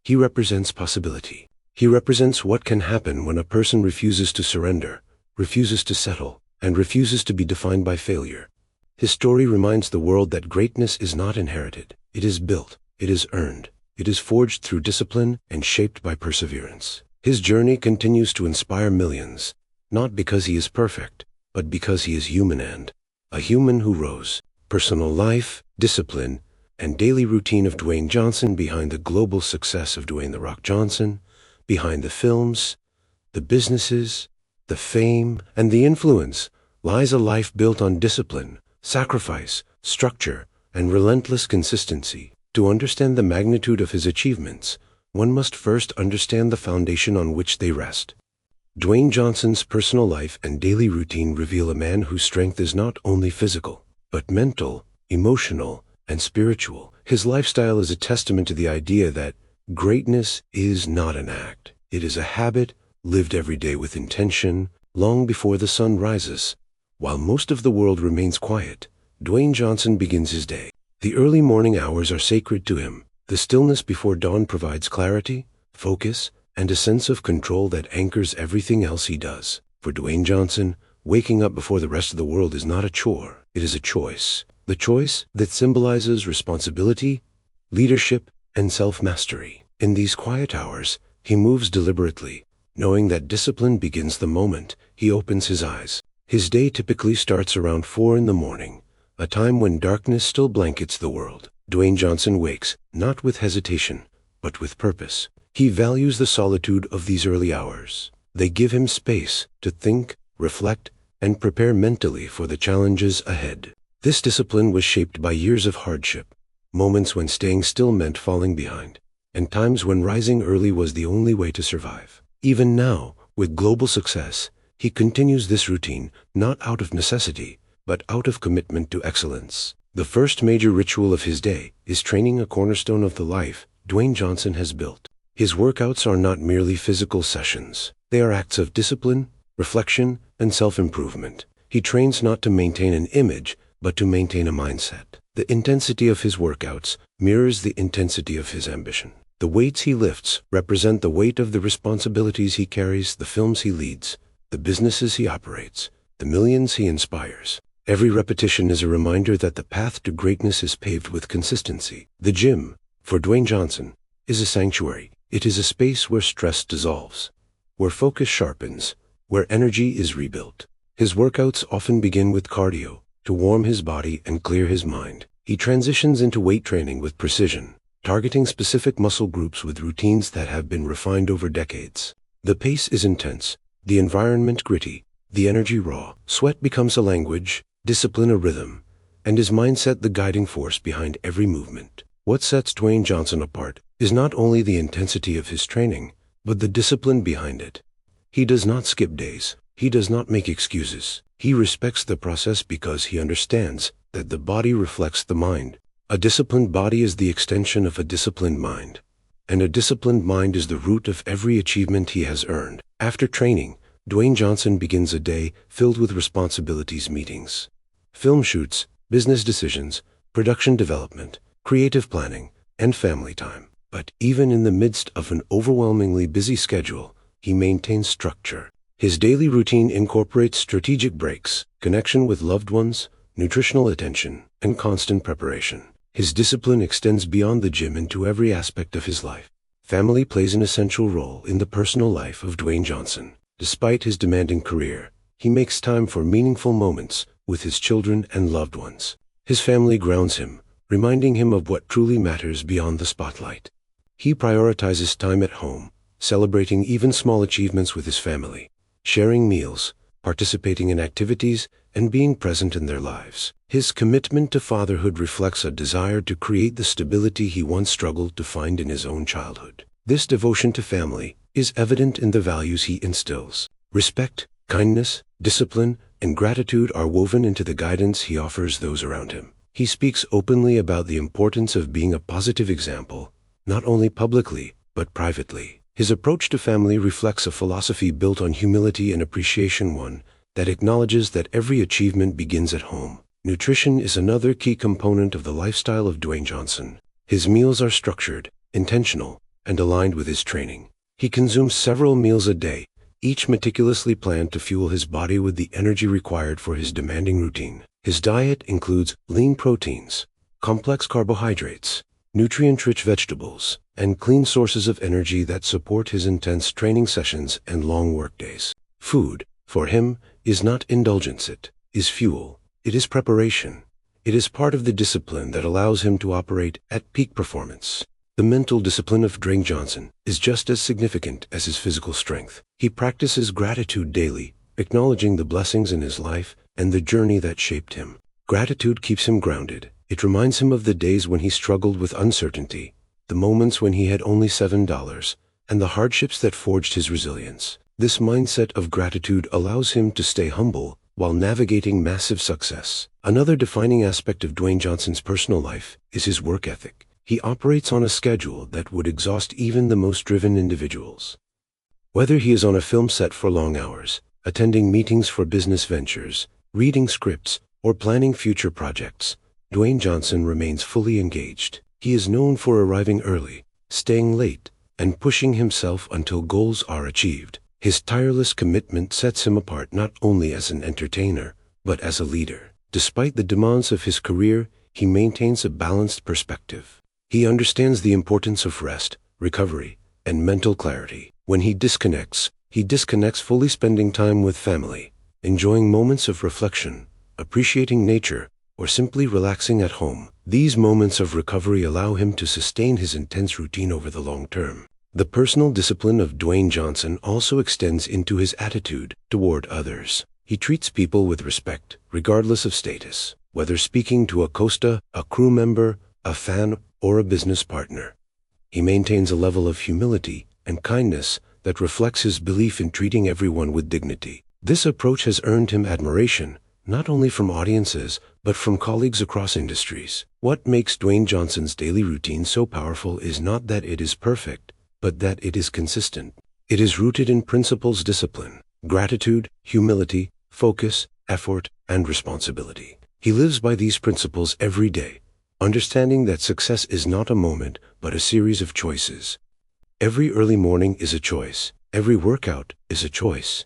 He represents possibility. He represents what can happen when a person refuses to surrender, refuses to settle, and refuses to be defined by failure. His story reminds the world that greatness is not inherited. It is built. It is earned. It is forged through discipline and shaped by perseverance. His journey continues to inspire millions, not because he is perfect, but because he is human, and a human who rose. Personal life, discipline, and daily routine of Dwayne Johnson. Behind the global success of Dwayne "The Rock" Johnson, behind the films, the businesses, the fame, and the influence, lies a life built on discipline, sacrifice, structure, and relentless consistency. To understand the magnitude of his achievements, one must first understand the foundation on which they rest. Dwayne Johnson's personal life and daily routine reveal a man whose strength is not only physical, but mental, emotional, and spiritual. His lifestyle is a testament to the idea that greatness is not an act. It is a habit lived every day with intention, long before the sun rises. While most of the world remains quiet, Dwayne Johnson begins his day. The early morning hours are sacred to him. The stillness before dawn provides clarity, focus, and a sense of control that anchors everything else he does. For Dwayne Johnson, waking up before the rest of the world is not a chore. It is a choice. The choice that symbolizes responsibility, leadership, and self-mastery. In these quiet hours, he moves deliberately, knowing that discipline begins the moment he opens his eyes. His day typically starts around 4 in the morning, a time when darkness still blankets the world. Dwayne Johnson wakes, not with hesitation, but with purpose. He values the solitude of these early hours. They give him space to think, reflect, and prepare mentally for the challenges ahead. This discipline was shaped by years of hardship, moments when staying still meant falling behind, and times when rising early was the only way to survive. Even now, with global success, he continues this routine not out of necessity, but out of commitment to excellence. The first major ritual of his day is training, a cornerstone of the life Dwayne Johnson has built. His workouts are not merely physical sessions. They are acts of discipline, reflection, and self-improvement. He trains not to maintain an image, but to maintain a mindset. The intensity of his workouts mirrors the intensity of his ambition. The weights he lifts represent the weight of the responsibilities he carries, the films he leads, the businesses he operates, the millions he inspires. Every repetition is a reminder that the path to greatness is paved with consistency. The gym, for Dwayne Johnson, is a sanctuary. It is a space where stress dissolves, where focus sharpens, where energy is rebuilt. His workouts often begin with cardio, to warm his body and clear his mind. He transitions into weight training with precision, targeting specific muscle groups with routines that have been refined over decades. The pace is intense, the environment gritty, the energy raw. Sweat becomes a language, discipline a rhythm, and his mindset the guiding force behind every movement. What sets Dwayne Johnson apart is not only the intensity of his training, but the discipline behind it. He does not skip days. He does not make excuses. He respects the process because he understands that the body reflects the mind. A disciplined body is the extension of a disciplined mind, and a disciplined mind is the root of every achievement he has earned. After training, Dwayne Johnson begins a day filled with responsibilities, meetings, film shoots, business decisions, production development, creative planning, and family time. But even in the midst of an overwhelmingly busy schedule, he maintains structure. His daily routine incorporates strategic breaks, connection with loved ones, nutritional attention, and constant preparation. His discipline extends beyond the gym into every aspect of his life. Family plays an essential role in the personal life of Dwayne Johnson. Despite his demanding career, he makes time for meaningful moments with his children and loved ones. His family grounds him, reminding him of what truly matters beyond the spotlight. He prioritizes time at home, celebrating even small achievements with his family, sharing meals, participating in activities, and being present in their lives. His commitment to fatherhood reflects a desire to create the stability he once struggled to find in his own childhood. This devotion to family is evident in the values he instills. Respect, kindness, discipline, and gratitude are woven into the guidance he offers those around him. He speaks openly about the importance of being a positive example, not only publicly, but privately. His approach to family reflects a philosophy built on humility and appreciation, one that acknowledges that every achievement begins at home. Nutrition is another key component of the lifestyle of Dwayne Johnson. His meals are structured, intentional, and aligned with his training. He consumes several meals a day, each meticulously planned to fuel his body with the energy required for his demanding routine. His diet includes lean proteins, complex carbohydrates, nutrient-rich vegetables, and clean sources of energy that support his intense training sessions and long workdays. Food, for him, is not indulgence, it is fuel. It is preparation. It is part of the discipline that allows him to operate at peak performance. The mental discipline of Dwayne Johnson is just as significant as his physical strength. He practices gratitude daily, acknowledging the blessings in his life and the journey that shaped him. Gratitude keeps him grounded. It reminds him of the days when he struggled with uncertainty, the moments when he had only $7, and the hardships that forged his resilience. This mindset of gratitude allows him to stay humble while navigating massive success. Another defining aspect of Dwayne Johnson's personal life is his work ethic. He operates on a schedule that would exhaust even the most driven individuals. Whether he is on a film set for long hours, attending meetings for business ventures, reading scripts, or planning future projects, Dwayne Johnson remains fully engaged. He is known for arriving early, staying late, and pushing himself until goals are achieved. His tireless commitment sets him apart not only as an entertainer, but as a leader. Despite the demands of his career, he maintains a balanced perspective. He understands the importance of rest, recovery, and mental clarity. When he disconnects fully, spending time with family, enjoying moments of reflection, appreciating nature, or simply relaxing at home. These moments of recovery allow him to sustain his intense routine over the long term. The personal discipline of Dwayne Johnson also extends into his attitude toward others. He treats people with respect, regardless of status, whether speaking to a Costa, a crew member, a fan, or a business partner. He maintains a level of humility and kindness that reflects his belief in treating everyone with dignity. This approach has earned him admiration, not only from audiences, but from colleagues across industries. What makes Dwayne Johnson's daily routine so powerful is not that it is perfect, but that it is consistent. It is rooted in principles: discipline, gratitude, humility, focus, effort, and responsibility. He lives by these principles every day, understanding that success is not a moment, but a series of choices. Every early morning is a choice. Every workout is a choice.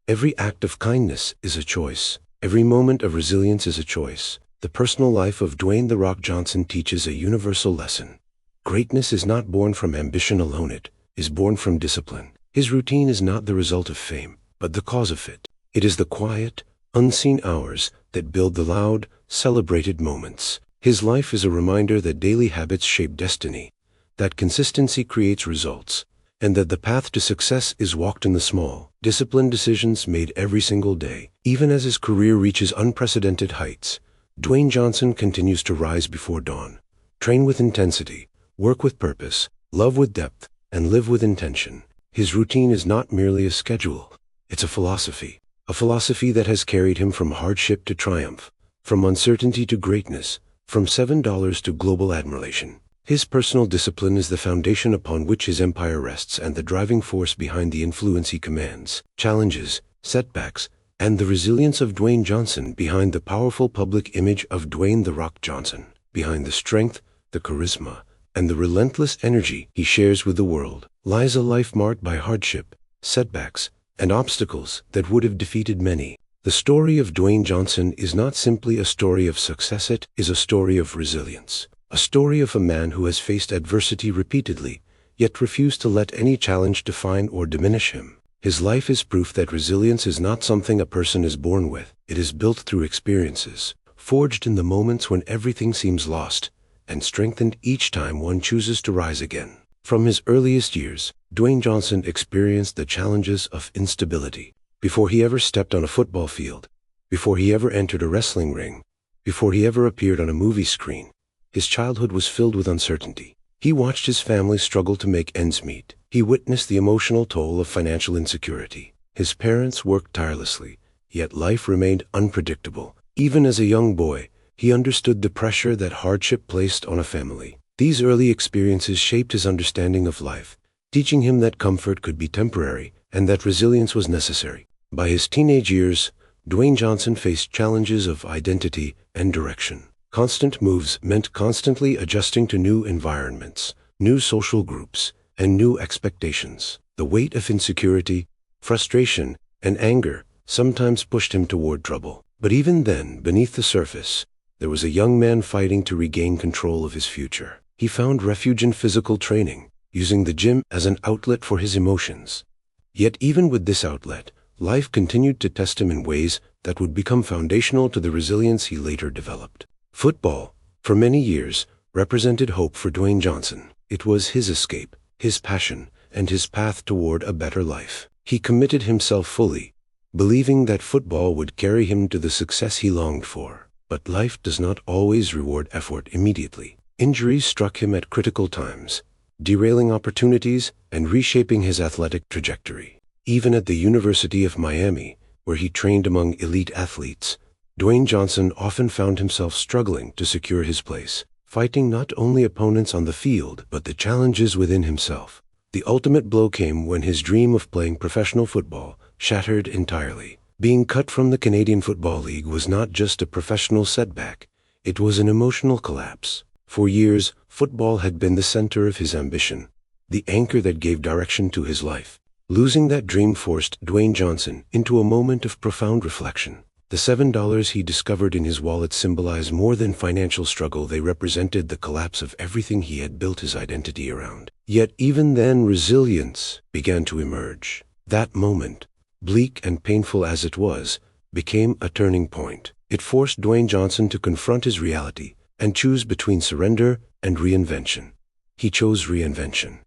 Every act of kindness is a choice. Every moment of resilience is a choice. The personal life of Dwayne "The Rock" Johnson teaches a universal lesson. Greatness is not born from ambition alone, it is born from discipline. His routine is not the result of fame, but the cause of it. It is the quiet, unseen hours that build the loud, celebrated moments. His life is a reminder that daily habits shape destiny, that consistency creates results, and that the path to success is walked in the small, disciplined decisions made every single day. Even as his career reaches unprecedented heights, Dwayne Johnson continues to rise before dawn, train with intensity, work with purpose, love with depth, and live with intention. His routine is not merely a schedule, it's a philosophy that has carried him from hardship to triumph, from uncertainty to greatness, from $7 to global admiration. His personal discipline is the foundation upon which his empire rests and the driving force behind the influence he commands. Challenges, setbacks, and the resilience of Dwayne Johnson behind the powerful public image of Dwayne "The Rock" Johnson, behind the strength, the charisma, and the relentless energy he shares with the world, lies a life marked by hardship, setbacks, and obstacles that would have defeated many. The story of Dwayne Johnson is not simply a story of success, it is a story of resilience. A story of a man who has faced adversity repeatedly, yet refused to let any challenge define or diminish him. His life is proof that resilience is not something a person is born with. It is built through experiences, forged in the moments when everything seems lost, and strengthened each time one chooses to rise again. From his earliest years, Dwayne Johnson experienced the challenges of instability. Before he ever stepped on a football field, before he ever entered a wrestling ring, before he ever appeared on a movie screen, his childhood was filled with uncertainty. He watched his family struggle to make ends meet. He witnessed the emotional toll of financial insecurity. His parents worked tirelessly, yet life remained unpredictable. Even as a young boy, he understood the pressure that hardship placed on a family. These early experiences shaped his understanding of life, teaching him that comfort could be temporary and that resilience was necessary. By his teenage years, Dwayne Johnson faced challenges of identity and direction. Constant moves meant constantly adjusting to new environments, new social groups, and new expectations. The weight of insecurity, frustration, and anger sometimes pushed him toward trouble. But even then, beneath the surface, there was a young man fighting to regain control of his future. He found refuge in physical training, using the gym as an outlet for his emotions. Yet even with this outlet, life continued to test him in ways that would become foundational to the resilience he later developed. Football, for many years, represented hope for Dwayne Johnson. It was his escape, his passion, and his path toward a better life. He committed himself fully, believing that football would carry him to the success he longed for. But life does not always reward effort immediately. Injuries struck him at critical times, derailing opportunities and reshaping his athletic trajectory. Even at the University of Miami, where he trained among elite athletes, Dwayne Johnson often found himself struggling to secure his place, fighting not only opponents on the field but the challenges within himself. The ultimate blow came when his dream of playing professional football shattered entirely. Being cut from the Canadian Football League was not just a professional setback, it was an emotional collapse. For years, football had been the center of his ambition, the anchor that gave direction to his life. Losing that dream forced Dwayne Johnson into a moment of profound reflection. The $7 he discovered in his wallet symbolized more than financial struggle. They represented the collapse of everything he had built his identity around. Yet even then, resilience began to emerge. That moment, bleak and painful as it was, became a turning point. It forced Dwayne Johnson to confront his reality, and choose between surrender and reinvention. He chose reinvention.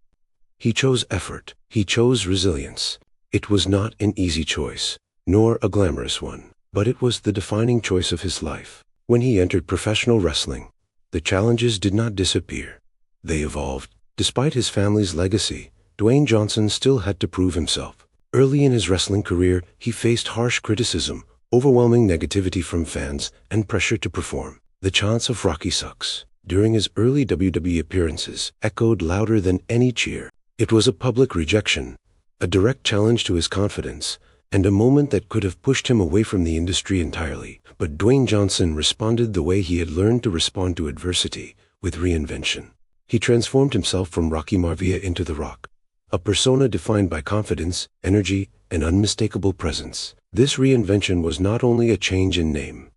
He chose effort. He chose resilience. It was not an easy choice, nor a glamorous one, but it was the defining choice of his life. When he entered professional wrestling, the challenges did not disappear. They evolved. Despite his family's legacy, Dwayne Johnson still had to prove himself. Early in his wrestling career, he faced harsh criticism, overwhelming negativity from fans, and pressure to perform. The chants of "Rocky sucks" during his early WWE appearances echoed louder than any cheer. It was a public rejection, a direct challenge to his confidence, and a moment that could have pushed him away from the industry entirely. But Dwayne Johnson responded the way he had learned to respond to adversity, with reinvention. He transformed himself from Rocky Maivia into The Rock, a persona defined by confidence, energy, and unmistakable presence. This reinvention was not only a change in name,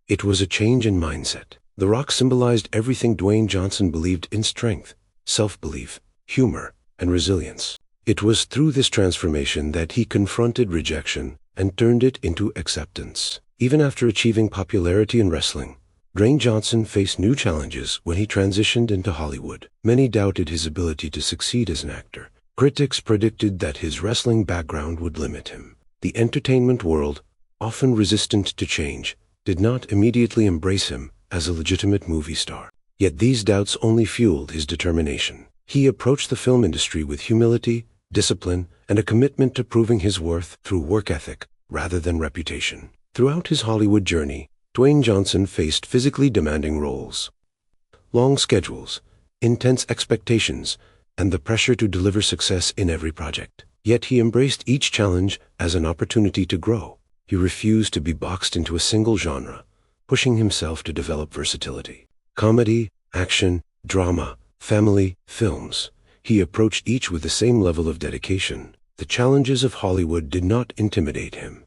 it was a change in mindset. The Rock symbolized everything Dwayne Johnson believed in: strength, self-belief, humor, and resilience. It was through this transformation that he confronted rejection and turned it into acceptance. Even after achieving popularity in wrestling, Dwayne Johnson faced new challenges when he transitioned into Hollywood. Many doubted his ability to succeed as an actor. Critics predicted that his wrestling background would limit him. The entertainment world, often resistant to change, did not immediately embrace him as a legitimate movie star. Yet these doubts only fueled his determination. He approached the film industry with humility, discipline, and a commitment to proving his worth through work ethic rather than reputation. Throughout his Hollywood journey, Dwayne Johnson faced physically demanding roles, long schedules, intense expectations, and the pressure to deliver success in every project. Yet he embraced each challenge as an opportunity to grow. He refused to be boxed into a single genre, pushing himself to develop versatility. Comedy, action, drama, family, films. He approached each with the same level of dedication. The challenges of Hollywood did not intimidate him.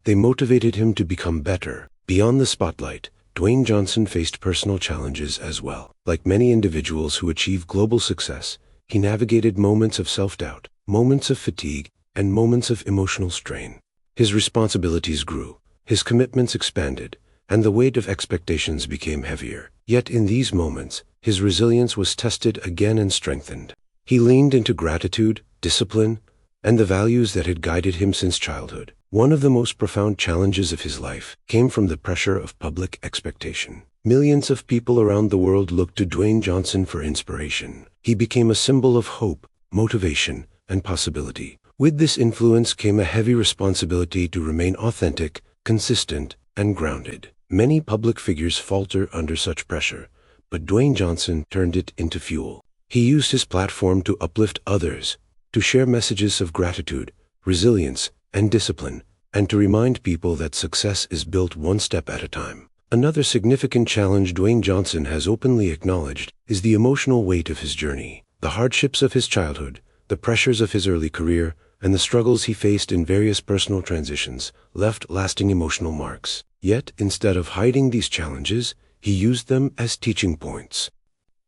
They motivated him to become better. Beyond the spotlight, Dwayne Johnson faced personal challenges as well. Like many individuals who achieve global success, he navigated moments of self-doubt, moments of fatigue, and moments of emotional strain. His responsibilities grew, his commitments expanded, and the weight of expectations became heavier. Yet in these moments, his resilience was tested again and strengthened. He leaned into gratitude, discipline, and the values that had guided him since childhood. One of the most profound challenges of his life came from the pressure of public expectation. Millions of people around the world looked to Dwayne Johnson for inspiration. He became a symbol of hope, motivation, and possibility. With this influence came a heavy responsibility to remain authentic, consistent, and grounded. Many public figures falter under such pressure, but Dwayne Johnson turned it into fuel. He used his platform to uplift others, to share messages of gratitude, resilience, and discipline, and to remind people that success is built one step at a time. Another significant challenge Dwayne Johnson has openly acknowledged is the emotional weight of his journey. The hardships of his childhood, the pressures of his early career, and the struggles he faced in various personal transitions left lasting emotional marks. Yet, instead of hiding these challenges, he used them as teaching points.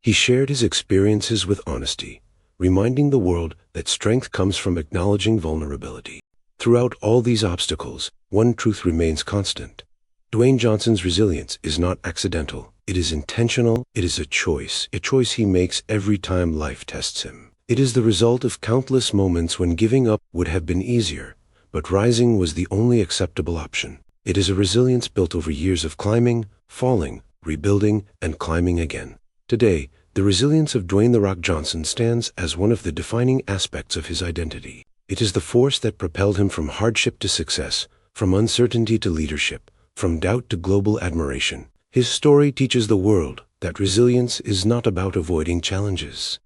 He shared his experiences with honesty, reminding the world that strength comes from acknowledging vulnerability. Throughout all these obstacles, one truth remains constant. Dwayne Johnson's resilience is not accidental. It is intentional. It is a choice he makes every time life tests him. It is the result of countless moments when giving up would have been easier, but rising was the only acceptable option. It is a resilience built over years of climbing, falling, rebuilding, and climbing again. Today, the resilience of Dwayne "The Rock" Johnson stands as one of the defining aspects of his identity. It is the force that propelled him from hardship to success, from uncertainty to leadership, from doubt to global admiration. His story teaches the world that resilience is not about avoiding challenges.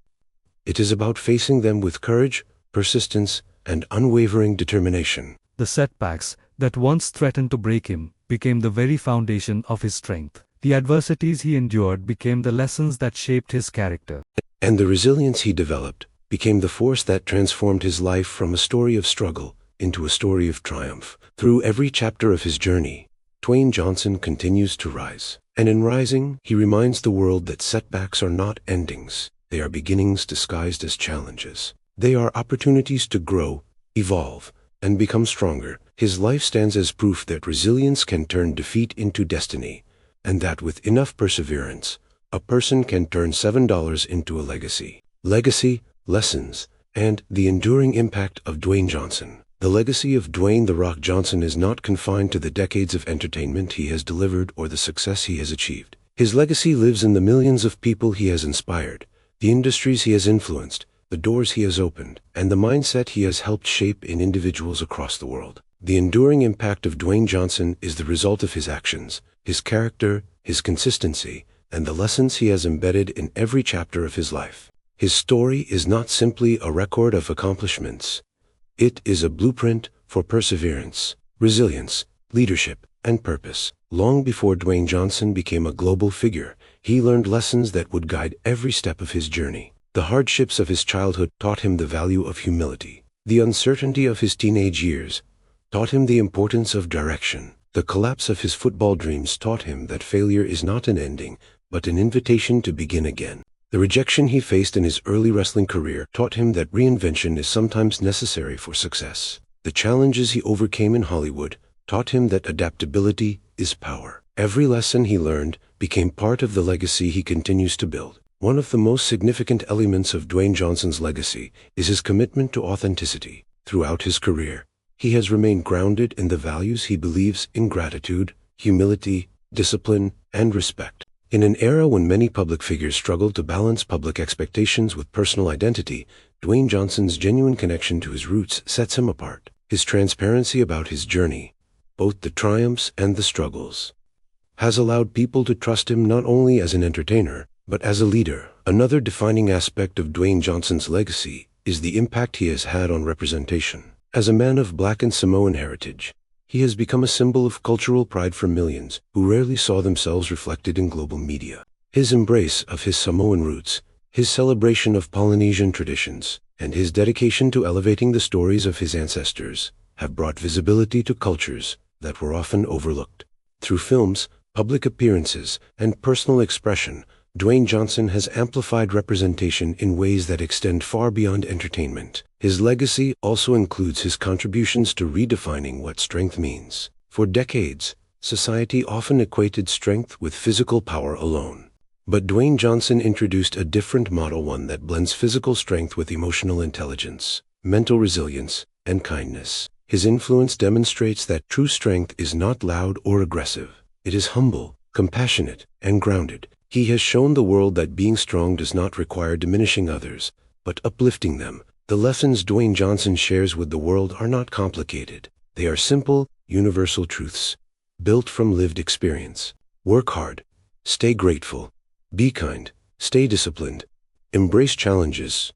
It is about facing them with courage, persistence, and unwavering determination. The setbacks that once threatened to break him became the very foundation of his strength. The adversities he endured became the lessons that shaped his character. And the resilience he developed became the force that transformed his life from a story of struggle into a story of triumph. Through every chapter of his journey, Dwayne Johnson continues to rise. And in rising, he reminds the world that setbacks are not endings. They are beginnings disguised as challenges. They are opportunities to grow, evolve, and become stronger. His life stands as proof that resilience can turn defeat into destiny, and that with enough perseverance, a person can turn $7 into a legacy. Legacy, lessons, and the enduring impact of Dwayne Johnson. The legacy of Dwayne "The Rock" Johnson is not confined to the decades of entertainment he has delivered or the success he has achieved. His legacy lives in the millions of people he has inspired, the industries he has influenced, the doors he has opened, and the mindset he has helped shape in individuals across the world. The enduring impact of Dwayne Johnson is the result of his actions, his character, his consistency, and the lessons he has embedded in every chapter of his life. His story is not simply a record of accomplishments. It is a blueprint for perseverance, resilience, leadership, and purpose. Long before Dwayne Johnson became a global figure, he learned lessons that would guide every step of his journey. The hardships of his childhood taught him the value of humility. The uncertainty of his teenage years taught him the importance of direction. The collapse of his football dreams taught him that failure is not an ending, but an invitation to begin again. The rejection he faced in his early wrestling career taught him that reinvention is sometimes necessary for success. The challenges he overcame in Hollywood taught him that adaptability is power. Every lesson he learned became part of the legacy he continues to build. One of the most significant elements of Dwayne Johnson's legacy is his commitment to authenticity. Throughout his career, he has remained grounded in the values he believes in: gratitude, humility, discipline, and respect. In an era when many public figures struggle to balance public expectations with personal identity, Dwayne Johnson's genuine connection to his roots sets him apart. His transparency about his journey, both the triumphs and the struggles, has allowed people to trust him not only as an entertainer, but as a leader. Another defining aspect of Dwayne Johnson's legacy is the impact he has had on representation. As a man of Black and Samoan heritage, he has become a symbol of cultural pride for millions who rarely saw themselves reflected in global media. His embrace of his Samoan roots, his celebration of Polynesian traditions, and his dedication to elevating the stories of his ancestors have brought visibility to cultures that were often overlooked. Through films, public appearances, and personal expression, Dwayne Johnson has amplified representation in ways that extend far beyond entertainment. His legacy also includes his contributions to redefining what strength means. For decades, society often equated strength with physical power alone. But Dwayne Johnson introduced a different model, one that blends physical strength with emotional intelligence, mental resilience, and kindness. His influence demonstrates that true strength is not loud or aggressive. It is humble, compassionate, and grounded. He has shown the world that being strong does not require diminishing others, but uplifting them. The lessons Dwayne Johnson shares with the world are not complicated. They are simple, universal truths, built from lived experience. Work hard, stay grateful, be kind, stay disciplined, embrace challenges,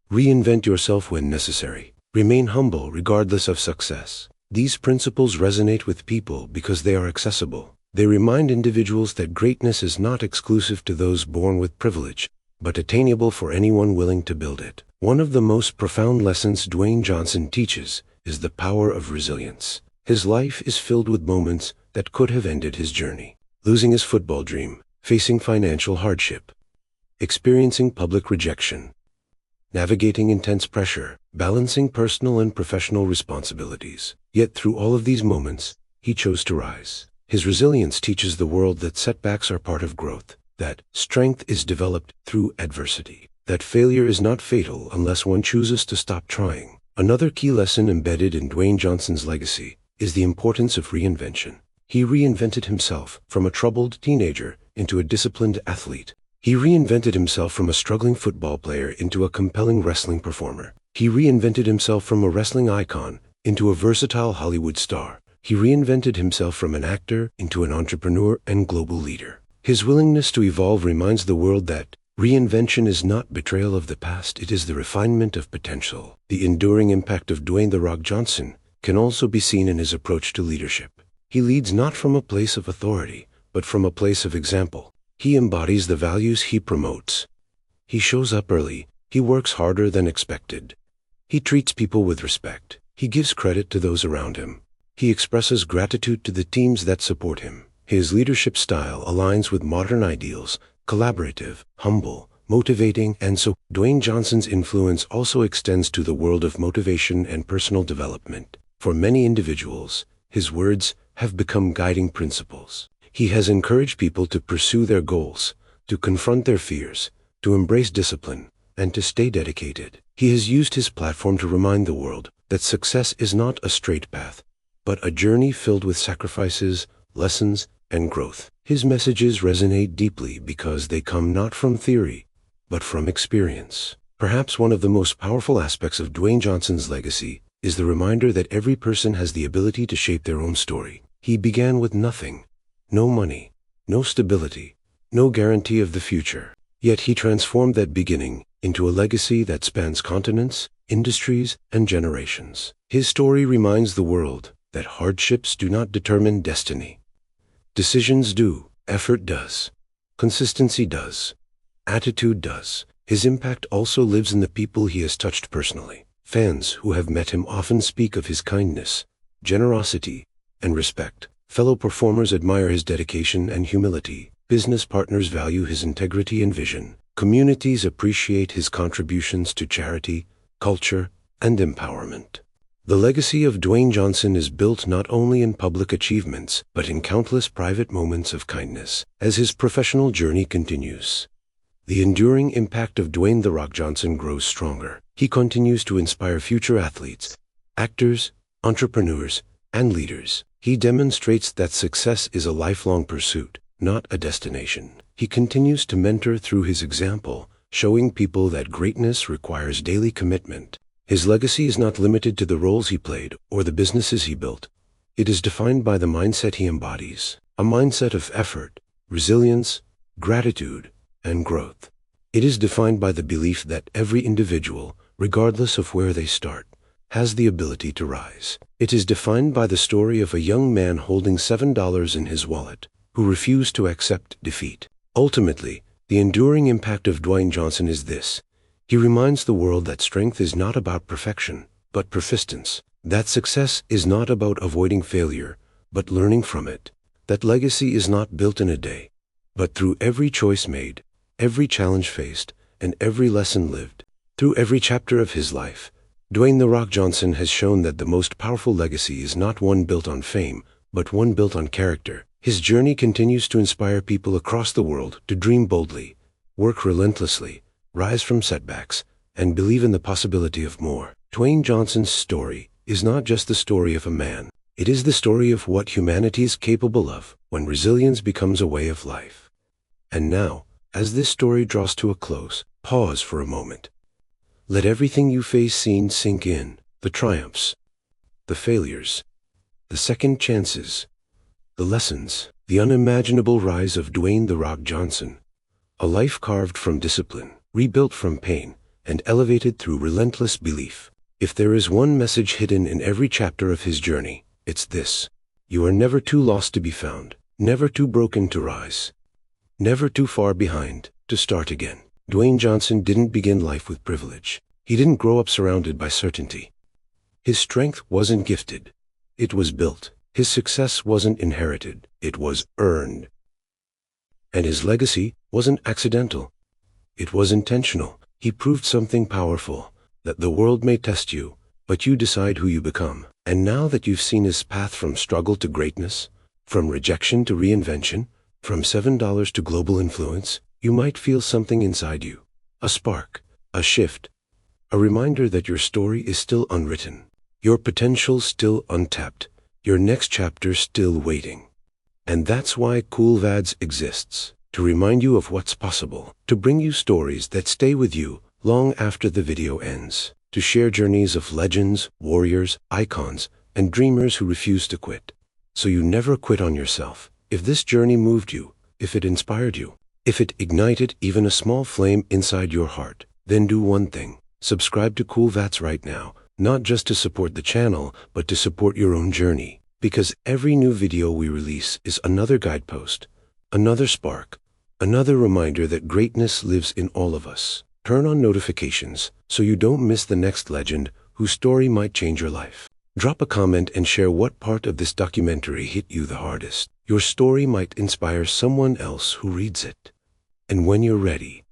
reinvent yourself when necessary, remain humble regardless of success. These principles resonate with people because they are accessible. They remind individuals that greatness is not exclusive to those born with privilege, but attainable for anyone willing to build it. One of the most profound lessons Dwayne Johnson teaches is the power of resilience. His life is filled with moments that could have ended his journey. Losing his football dream, facing financial hardship, experiencing public rejection, navigating intense pressure, balancing personal and professional responsibilities. Yet through all of these moments, he chose to rise. His resilience teaches the world that setbacks are part of growth, that strength is developed through adversity, that failure is not fatal unless one chooses to stop trying. Another key lesson embedded in Dwayne Johnson's legacy is the importance of reinvention. He reinvented himself from a troubled teenager into a disciplined athlete. He reinvented himself from a struggling football player into a compelling wrestling performer. He reinvented himself from a wrestling icon into a versatile Hollywood star. He reinvented himself from an actor into an entrepreneur and global leader. His willingness to evolve reminds the world that reinvention is not betrayal of the past, it is the refinement of potential. The enduring impact of Dwayne "The Rock" Johnson can also be seen in his approach to leadership. He leads not from a place of authority, but from a place of example. He embodies the values he promotes. He shows up early. He works harder than expected. He treats people with respect. He gives credit to those around him. He expresses gratitude to the teams that support him. His leadership style aligns with modern ideals: collaborative, humble, motivating, and so Dwayne Johnson's influence also extends to the world of motivation and personal development. For many individuals, his words have become guiding principles. He has encouraged people to pursue their goals, to confront their fears, to embrace discipline, and to stay dedicated. He has used his platform to remind the world that success is not a straight path, but a journey filled with sacrifices, lessons, and growth. His messages resonate deeply because they come not from theory, but from experience. Perhaps one of the most powerful aspects of Dwayne Johnson's legacy is the reminder that every person has the ability to shape their own story. He began with nothing, no money, no stability, no guarantee of the future. Yet he transformed that beginning into a legacy that spans continents, industries, and generations. His story reminds the world that hardships do not determine destiny. Decisions do, effort does, consistency does, attitude does. His impact also lives in the people he has touched personally. Fans who have met him often speak of his kindness, generosity, and respect. Fellow performers admire his dedication and humility. Business partners value his integrity and vision. Communities appreciate his contributions to charity, culture, and empowerment. The legacy of Dwayne Johnson is built not only in public achievements, but in countless private moments of kindness. As his professional journey continues, the enduring impact of Dwayne "The Rock" Johnson grows stronger. He continues to inspire future athletes, actors, entrepreneurs, and leaders. He demonstrates that success is a lifelong pursuit, not a destination. He continues to mentor through his example, showing people that greatness requires daily commitment. His legacy is not limited to the roles he played or the businesses he built. It is defined by the mindset he embodies, a mindset of effort, resilience, gratitude, and growth. It is defined by the belief that every individual, regardless of where they start, has the ability to rise. It is defined by the story of a young man holding $7 in his wallet, who refused to accept defeat. Ultimately, the enduring impact of Dwayne Johnson is this: he reminds the world that strength is not about perfection, but persistence. That success is not about avoiding failure, but learning from it. That legacy is not built in a day, but through every choice made, every challenge faced, and every lesson lived. Through every chapter of his life, Dwayne "The Rock" Johnson has shown that the most powerful legacy is not one built on fame, but one built on character. His journey continues to inspire people across the world to dream boldly, work relentlessly, rise from setbacks, and believe in the possibility of more. Dwayne Johnson's story is not just the story of a man. It is the story of what humanity is capable of when resilience becomes a way of life. And now, as this story draws to a close, pause for a moment. Let everything you face sink in: the triumphs, the failures, the second chances, the lessons, the unimaginable rise of Dwayne "The Rock" Johnson, a life carved from discipline, rebuilt from pain, and elevated through relentless belief. If there is one message hidden in every chapter of his journey, it's this: you are never too lost to be found, never too broken to rise, never too far behind to start again. Dwayne Johnson didn't begin life with privilege. He didn't grow up surrounded by certainty. His strength wasn't gifted. It was built. His success wasn't inherited. It was earned. And his legacy wasn't accidental. It was intentional. He proved something powerful: that the world may test you, but you decide who you become. And now that you've seen his path from struggle to greatness, from rejection to reinvention, from $7 to global influence, you might feel something inside you. A spark, a shift, a reminder that your story is still unwritten, your potential still untapped, your next chapter still waiting. And that's why KOOL VADS exists, to remind you of what's possible, to bring you stories that stay with you long after the video ends, to share journeys of legends, warriors, icons, and dreamers who refuse to quit. So you never quit on yourself. If this journey moved you, if it inspired you, if it ignited even a small flame inside your heart, then do one thing: subscribe to KOOL VADS right now, not just to support the channel, but to support your own journey. Because every new video we release is another guidepost, another spark, another reminder that greatness lives in all of us. Turn on notifications so you don't miss the next legend whose story might change your life. Drop a comment and share what part of this documentary hit you the hardest. Your story might inspire someone else who reads it. And when you're ready,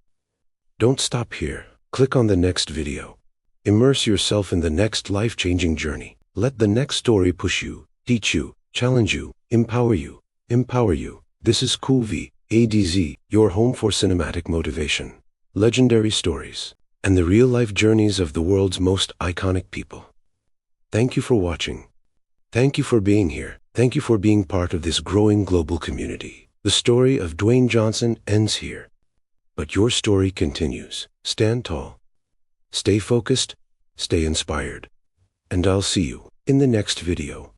Don't stop here. Click on the next video. Immerse yourself in the next life-changing journey. Let the next story push you, teach you, challenge you, empower you. Empower you. This is KOOL ADZ, your home for cinematic motivation, legendary stories, and the real-life journeys of the world's most iconic people. Thank you for watching. Thank you for being here. Thank you for being part of this growing global community. The story of Dwayne Johnson ends here, but your story continues. Stand tall, stay focused, stay inspired, and I'll see you in the next video.